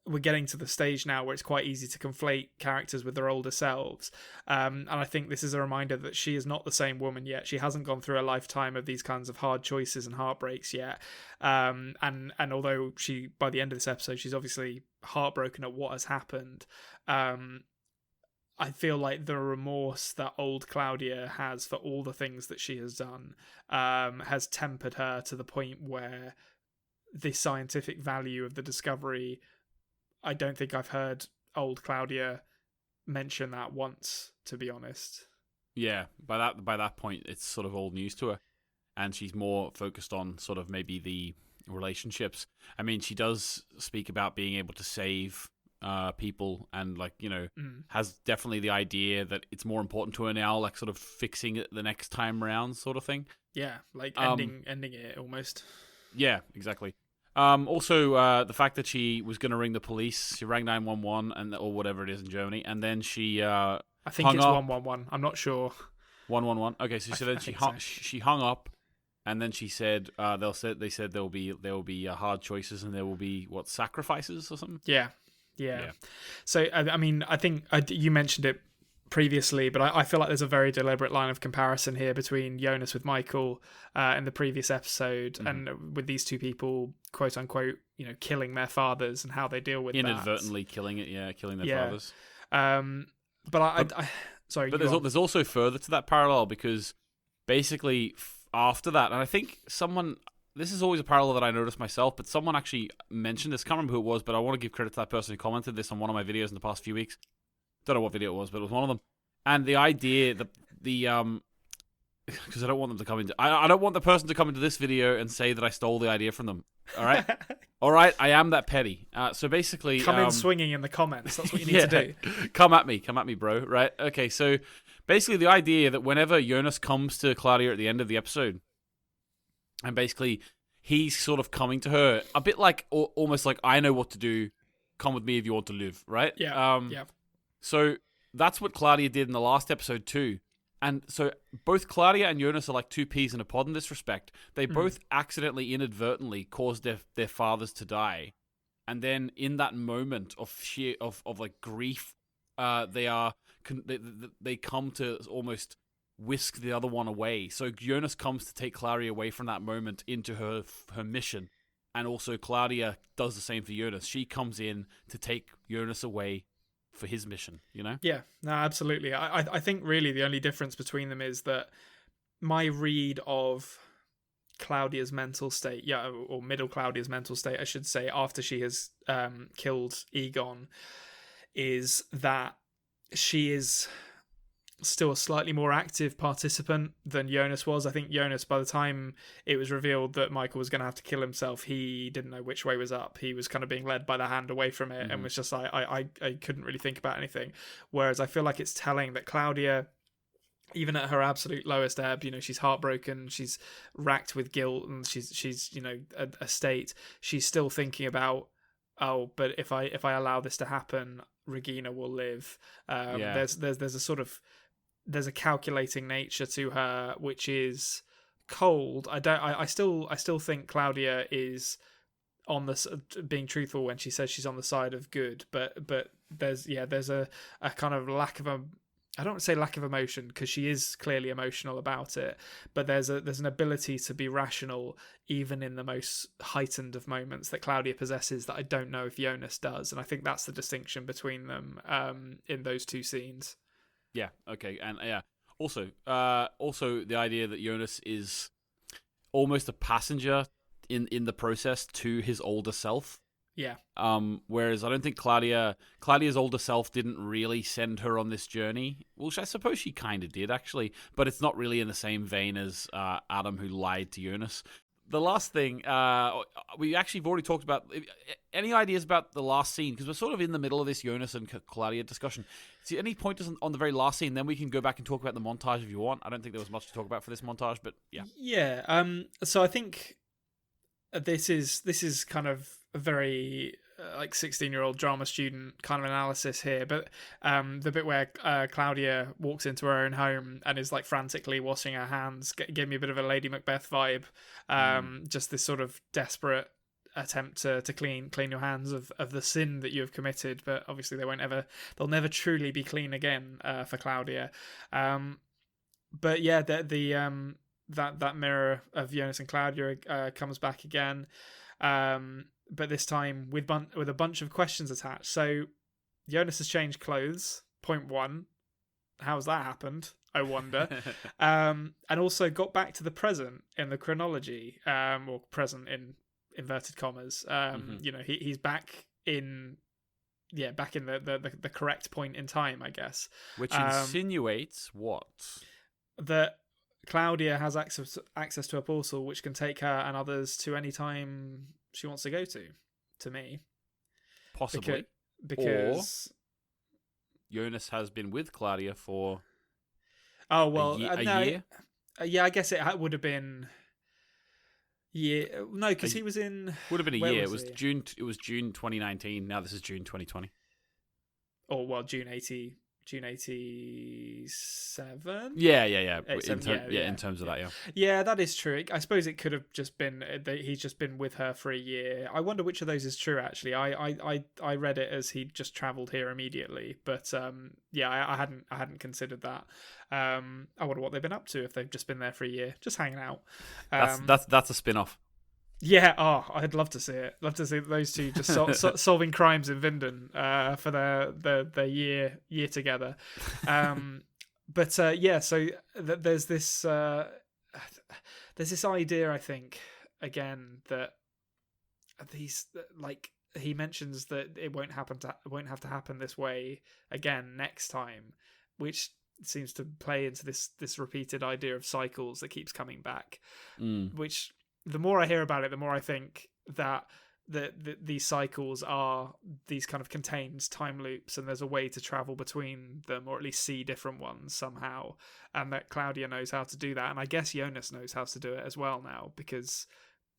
we're getting to the stage now where it's quite easy to conflate characters with their older selves. And I think this is a reminder that she is not the same woman yet. She hasn't gone through a lifetime of these kinds of hard choices and heartbreaks yet. And although she, by the end of this episode, she's obviously heartbroken at what has happened, I feel like the remorse that old Claudia has for all the things that she has done has tempered her to the point where the scientific value of the discovery, I don't think I've heard old Claudia mention that once, to be honest. Yeah, by that point, it's sort of old news to her, and she's more focused on sort of maybe the relationships. I mean, she does speak about being able to save people, and like, you know, has definitely the idea that it's more important to her now, like sort of fixing it the next time around, sort of thing. Yeah, like ending it almost. Yeah, exactly. Also, the fact that she was going to ring the police, she rang 911 or whatever it is in Germany, and then she I think hung it's up. 111. I'm not sure. 111. Okay, so she hung up, and then she said they said there will be hard choices, and there will be sacrifices or something. Yeah. So I mean, I think you mentioned it previously, but I feel like there's a very deliberate line of comparison here between Jonas with Michael in the previous episode, and with these two people, quote unquote, you know, killing their fathers and how they deal with inadvertently killing their fathers. Sorry, but there's also further to that parallel, because basically after that, and I think this is always a parallel that I noticed myself, but someone actually mentioned this. Can't remember who it was, but I want to give credit to that person who commented this on one of my videos in the past few weeks. Don't know what video it was, but it was one of them. And the idea that because I don't want them to come into, I don't want the person to come into this video and say that I stole the idea from them. All right, all right. I am that petty. So basically, come in swinging in the comments. That's what you need to do. Come at me, bro. Right? Okay. So basically, the idea that whenever Jonas comes to Claudia at the end of the episode, and basically he's sort of coming to her a bit like, almost like, I know what to do. Come with me if you want to live. Right? Yeah. Yeah. So that's what Claudia did in the last episode too. And so both Claudia and Jonas are like two peas in a pod in this respect. They both accidentally, inadvertently caused their fathers to die. And then in that moment of sheer like grief, they come to almost whisk the other one away. So Jonas comes to take Claudia away from that moment into her mission. And also Claudia does the same for Jonas. She comes in to take Jonas away for his mission, you know? Yeah, no, absolutely. I think really the only difference between them is that my read of Claudia's mental state, or middle Claudia's mental state, I should say, after she has killed Egon, is that she is still a slightly more active participant than Jonas was. I think Jonas, by the time it was revealed that Michael was going to have to kill himself, he didn't know which way was up. He was kind of being led by the hand away from it, and was just like, I couldn't really think about anything. Whereas I feel like it's telling that Claudia, even at her absolute lowest ebb, you know, she's heartbroken, she's racked with guilt, and she's you know, a state, she's still thinking about, oh, but if I allow this to happen, Regina will live. There's a sort of, there's a calculating nature to her which is cold. I still think Claudia is on this, being truthful when she says she's on the side of good, but there's a kind of lack of I don't want to say lack of emotion, because she is clearly emotional about it, but there's an ability to be rational even in the most heightened of moments that Claudia possesses that I don't know if Jonas does, and I think that's the distinction between them in those two scenes. Yeah. Okay. And yeah. Also the idea that Jonas is almost a passenger in the process to his older self. Yeah. Whereas I don't think Claudia's older self didn't really send her on this journey. Well, I suppose she kind of did actually, but it's not really in the same vein as Adam, who lied to Jonas. The last thing, we actually have already talked about. Any ideas about the last scene? Because we're sort of in the middle of this Jonas and Claudia discussion. See, any pointers on the very last scene? Then we can go back and talk about the montage if you want. I don't think there was much to talk about for this montage, but yeah. Yeah. So I think this is kind of a very like 16-year-old drama student kind of analysis here, but the bit where Claudia walks into her own home and is like frantically washing her hands gave me a bit of a Lady Macbeth vibe. Just this sort of desperate attempt to clean your hands of the sin that you have committed, but obviously they'll never truly be clean again for Claudia. But yeah, that mirror of Jonas and Claudia comes back again, but this time with a bunch of questions attached. So Jonas has changed clothes. Point one, how's that happened? I wonder. And also got back to the present in the chronology, or present in inverted commas. You know, he's back in the correct point in time, I guess. Which insinuates what? That Claudia has access to a portal which can take her and others to any time she wants to go to me. Possibly. Because or Jonas has been with Claudia for a year? Yeah, I guess it would have been... Yeah, no, because he was in... Would have been a year. It was June 2019. Now this is June 2020. Oh, well, June 87? Yeah. In terms of that, yeah. Yeah, that is true. I suppose it could have just been that he's just been with her for a year. I wonder which of those is true, actually. I read it as he just travelled here immediately, but I hadn't considered that. I wonder what they've been up to if they've just been there for a year, just hanging out. That's a spin-off. Yeah, I'd love to see it. Love to see those two just solving crimes in Vinden for their year together. But so there's this idea, I think, again, that these, like, he mentions that it won't have to happen this way again next time, which seems to play into this repeated idea of cycles that keeps coming back, which. The more I hear about it, the more I think that these cycles are these kind of contained time loops, and there's a way to travel between them, or at least see different ones somehow, and that Claudia knows how to do that, and I guess Jonas knows how to do it as well now, because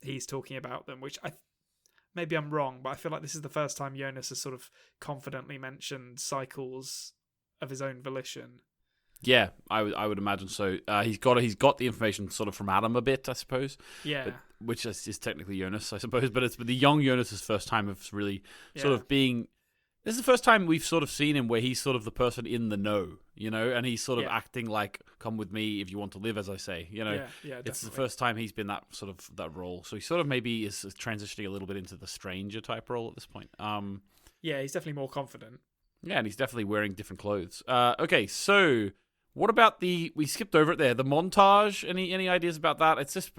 he's talking about them, which maybe I'm wrong, but I feel like this is the first time Jonas has sort of confidently mentioned cycles of his own volition. Yeah, I would imagine so. He's got the information sort of from Adam a bit, I suppose. Yeah, which is technically Jonas, I suppose. But the young Jonas's first time of really sort of being. This is the first time we've sort of seen him where he's sort of the person in the know, you know, and he's sort of acting like, "Come with me if you want to live," as I say, you know. Yeah, it's the first time he's been that role. So he sort of maybe is transitioning a little bit into the stranger type role at this point. Yeah, he's definitely more confident. Yeah, and he's definitely wearing different clothes. Okay, so. What about we skipped over it there, the montage? Any ideas about that? It's just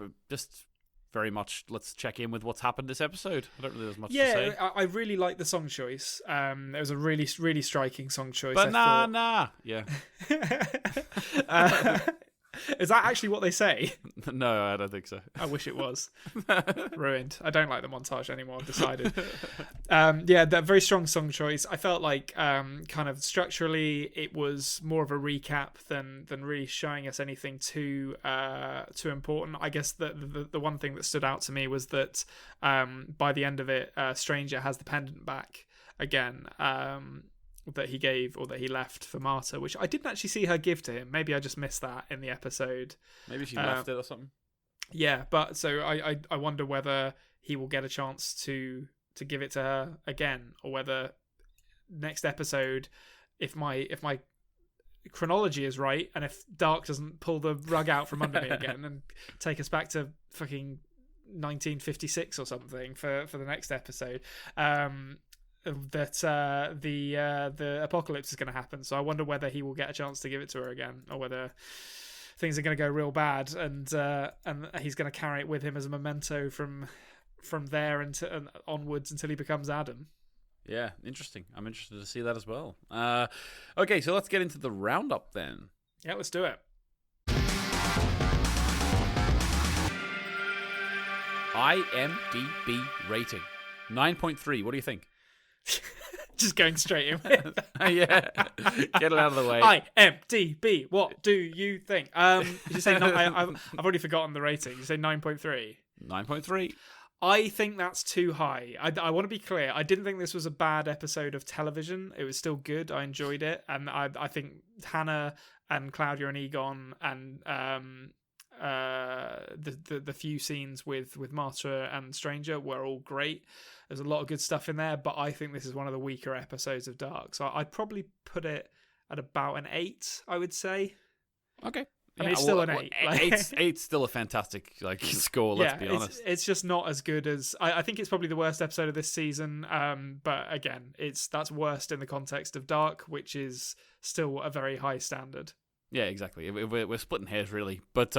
very much, let's check in with what's happened this episode. I don't really have much to say. Yeah, I really like the song choice. It was a really, really striking song choice. Banana! Yeah. Is that actually what they say? No, I don't think so. I wish it was. Ruined. I don't like the montage anymore, I've decided. That very strong song choice. I felt like kind of structurally it was more of a recap than really showing us anything too important. I guess the one thing that stood out to me was that by the end of it, Stranger has the pendant back again. That he gave or that he left for Marta, which I didn't actually see her give to him. Maybe I just missed that in the episode. Maybe she left it or something. Yeah, but so I wonder whether he will get a chance to give it to her again, or whether next episode, if my chronology is right, and if Dark doesn't pull the rug out from under me again and take us back to fucking 1956 or something for the next episode. That the apocalypse is going to happen. So I wonder whether he will get a chance to give it to her again, or whether things are going to go real bad, and he's going to carry it with him as a memento from there and onwards until he becomes Adam. Yeah, interesting. I'm interested to see that as well. Okay, so let's get into the roundup then. Yeah, let's do it. IMDb rating 9.3. What do you think? Just going straight in. Yeah, get it out of the way. IMDb. What do you think? Did you say I've already forgotten the rating. Did you say 9.3? 9.3. I think that's too high. I want to be clear. I didn't think this was a bad episode of television. It was still good. I enjoyed it, and I think Hannah and Claudia and Egon and the few scenes with Marta and Stranger were all great. There's a lot of good stuff in there, but I think this is one of the weaker episodes of Dark. So I'd probably put it at about an 8, I would say. Okay. I mean, it's still an 8. Eight's still a fantastic score. Let's be honest. It's just not as good as I think it's probably the worst episode of this season. But again, that's worst in the context of Dark, which is still a very high standard. Yeah, exactly. We're splitting hairs really, but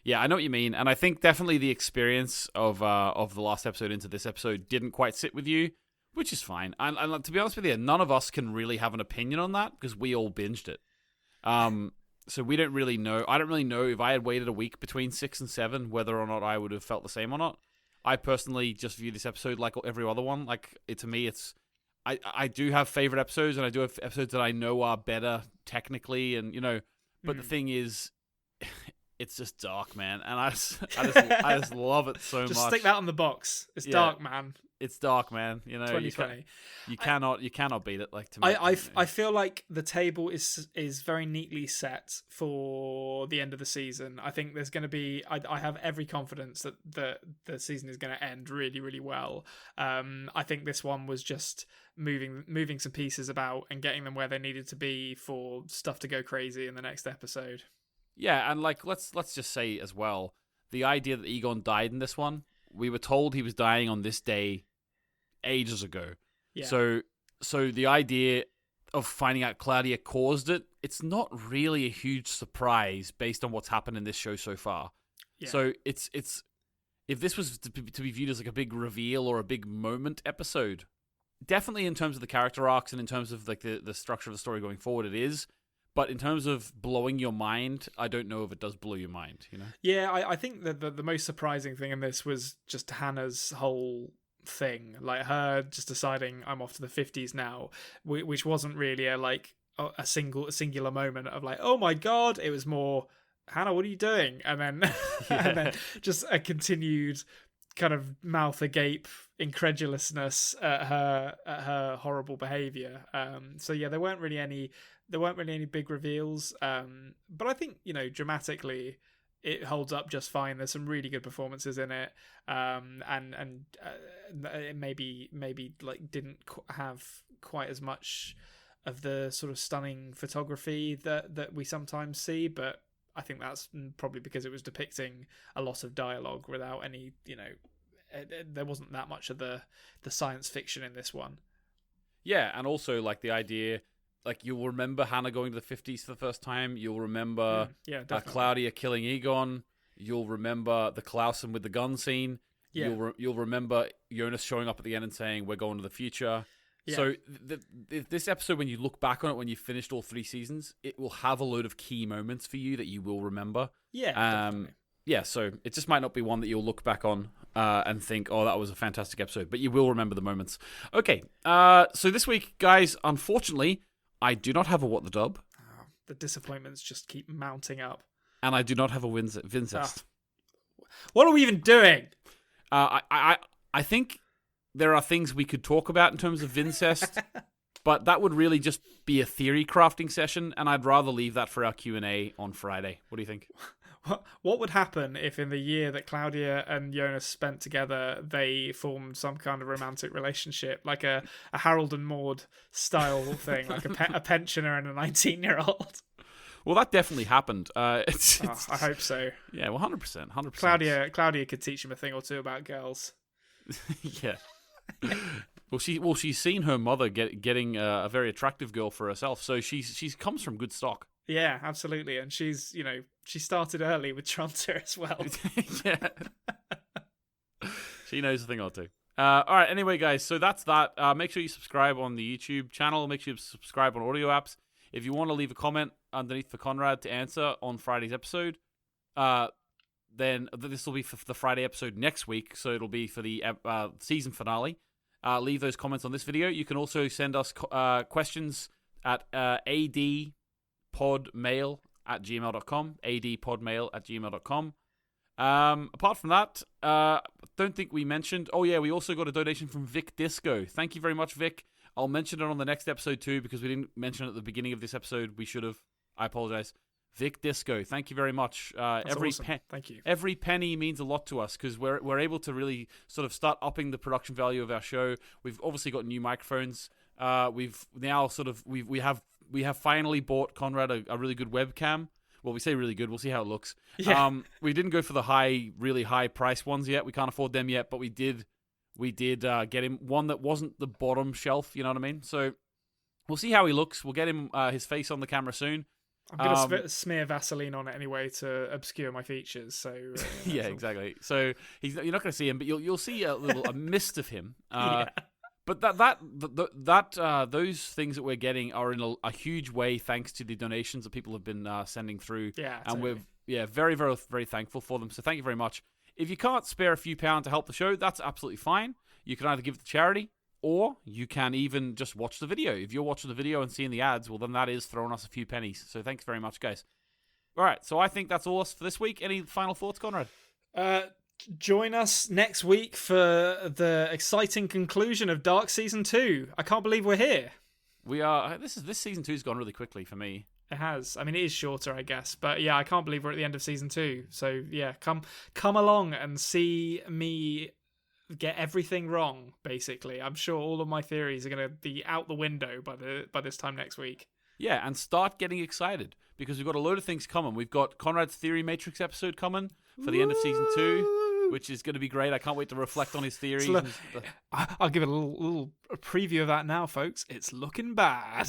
yeah, I know what you mean, and I think definitely the experience of the last episode into this episode didn't quite sit with you, which is fine. And to be honest with you, none of us can really have an opinion on that because we all binged it. So we don't really know. I don't really know if I had waited a week between 6 and 7, whether or not I would have felt the same or not. I personally just view this episode like every other one. To me, it's I do have favorite episodes, and I do have episodes that I know are better technically, and But the thing is, it's just dark, man, and I just love it so much. Just stick that on the box. It's dark, man. It's dark, man. 2020. You cannot beat it. To me, I feel like the table is very neatly set for the end of the season. I think there's going to be. I have every confidence that the season is going to end really, really well. I think this one was just moving some pieces about and getting them where they needed to be for stuff to go crazy in the next episode. Yeah, and let's just say as well, the idea that Egon died in this one, we were told he was dying on this day ages ago. Yeah. So the idea of finding out Claudia caused it, it's not really a huge surprise based on what's happened in this show so far. Yeah. So it's if this was to be viewed as like a big reveal or a big moment episode, definitely in terms of the character arcs and in terms of like the structure of the story going forward, it is. But in terms of blowing your mind, I don't know if it does blow your mind, Yeah, I think that the most surprising thing in this was just Hannah's whole thing. Like her just deciding I'm off to the 50s now, which wasn't really a singular moment of like, oh my God. It was more, Hannah, what are you doing? And then, and then just a continued kind of mouth agape incredulousness at her horrible behavior. So yeah, there weren't really any big reveals, but I think dramatically it holds up just fine. There's some really good performances in it, and it maybe didn't have quite as much of the sort of stunning photography that we sometimes see, but I think that's probably because it was depicting a lot of dialogue without any there wasn't that much of the science fiction in this one. Yeah, and also the idea. You'll remember Hannah going to the 50s for the first time. You'll remember Claudia killing Egon. You'll remember the Clausen with the gun scene. Yeah. You'll remember Jonas showing up at the end and saying, we're going to the future. Yeah. So this episode, when you look back on it, when you've finished all 3 seasons, it will have a load of key moments for you that you will remember. Yeah, definitely. Yeah, so it just might not be one that you'll look back on and think, oh, that was a fantastic episode. But you will remember the moments. Okay, so this week, guys, unfortunately, I do not have a What the Dub. Oh, the disappointments just keep mounting up. And I do not have a Vincest. What are we even doing? I think there are things we could talk about in terms of Vincest, but that would really just be a theory crafting session, and I'd rather leave that for our Q&A on Friday. What do you think? What would happen if in the year that Claudia and Jonas spent together, they formed some kind of romantic relationship, like a Harold and Maude style thing, like a pensioner and a 19-year-old? Well, that definitely happened. I hope so. Yeah, well, 100%. Claudia could teach him a thing or two about girls. Yeah. Well, she's seen her mother getting a very attractive girl for herself, so she comes from good stock. Yeah, absolutely, and she's she started early with Tronter as well. Yeah, she knows a thing or two. All right, anyway, guys, so that's that. Make sure you subscribe on the YouTube channel. Make sure you subscribe on audio apps. If you want to leave a comment underneath for Konrad to answer on Friday's episode, then this will be for the Friday episode next week, so it'll be for the season finale. Leave those comments on this video. You can also send us questions at adpodmail@gmail.com, adpodmail@gmail.com. Apart from that, don't think we mentioned. Oh yeah, we also got a donation from Vic Disco. Thank you very much, Vic. I'll mention it on the next episode too because we didn't mention it at the beginning of this episode. We should have. I apologize. Vic Disco, thank you very much. That's awesome. Thank you. Every penny means a lot to us because we're able to really sort of start upping the production value of our show. We've obviously got new microphones. We've now sort of we have finally bought Konrad a really good webcam. Well, we say really good. We'll see how it looks. Yeah. We didn't go for the really high price ones yet. We can't afford them yet, but we did get him one that wasn't the bottom shelf. You know what I mean? So we'll see how he looks. We'll get him his face on the camera soon. I'm gonna smear Vaseline on it anyway to obscure my features. So yeah, exactly. So you're not going to see him, but you'll see a mist of him. Yeah. But those things that we're getting are in a huge way thanks to the donations that people have been sending through. Yeah, and totally. we're very, very, very thankful for them. So thank you very much. If you can't spare a few pounds to help the show, that's absolutely fine. You can either give it to charity, or you can even just watch the video. If you're watching the video and seeing the ads, well, then that is throwing us a few pennies. So thanks very much, guys. All right, so I think that's all for this week. Any final thoughts, Konrad? Join us next week for the exciting conclusion of Dark Season 2. I can't believe we're here. We are. This Season 2's gone really quickly for me. It has. I mean, it is shorter, I guess. But yeah, I can't believe we're at the end of Season 2. So yeah, come along and see me get everything wrong, basically. I'm sure all of my theories are going to be out the window by this time next week. Yeah, and start getting excited because we've got a load of things coming. We've got Konrad's Theory Matrix episode coming for the end of Season 2, which is going to be great. I can't wait to reflect on his theories. I'll give it a little preview of that now, folks. It's looking bad.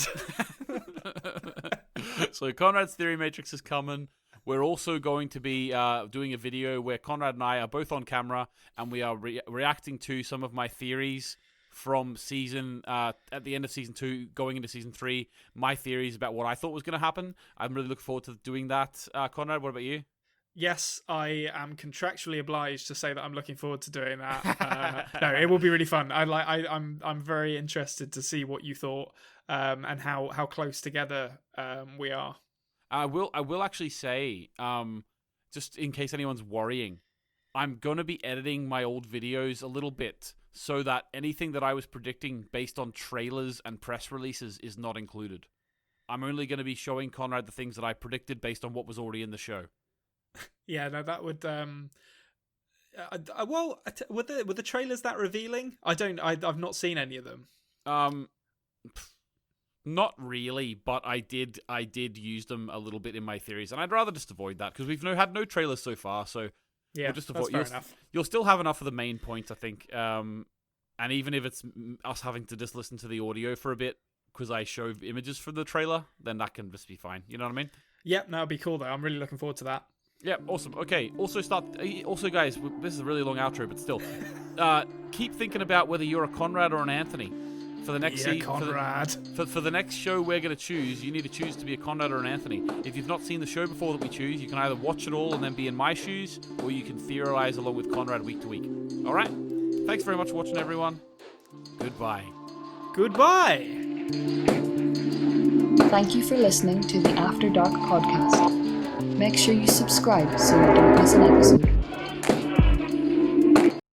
So Konrad's Theory Matrix is coming. We're also going to be doing a video where Konrad and I are both on camera and we are reacting to some of my theories from season at the end of Season 2 going into Season 3. My theories about what I thought was going to happen. I'm really looking forward to doing that. Konrad, what about you? Yes, I am contractually obliged to say that I'm looking forward to doing that. No, it will be really fun. I'm very interested to see what you thought and how close together we are. I will actually say, just in case anyone's worrying, I'm going to be editing my old videos a little bit so that anything that I was predicting based on trailers and press releases is not included. I'm only going to be showing Konrad the things that I predicted based on what was already in the show. Yeah, no, that would. Were the trailers that revealing? I've not seen any of them. Not really, but I did use them a little bit in my theories, and I'd rather just avoid that because we've had no trailers so far. So yeah, we'll just that's fair enough. You'll still have enough of the main points, I think. And even if it's us having to just listen to the audio for a bit because I show images for the trailer, then that can just be fine. You know what I mean? Yep, that'd be cool though. I'm really looking forward to that. Yeah, awesome. Okay, also guys, this is a really long outro, but still, keep thinking about whether you're a Konrad or an Anthony for the next season. Konrad. For the next show we're going to choose, you need to choose to be a Konrad or an Anthony. If you've not seen the show before that we choose, you can either watch it all and then be in my shoes, or you can theorize along with Konrad week to week. All right? Thanks very much for watching, everyone. Goodbye. Goodbye. Thank you for listening to the After Dark podcast. Make sure you subscribe so you don't miss an episode.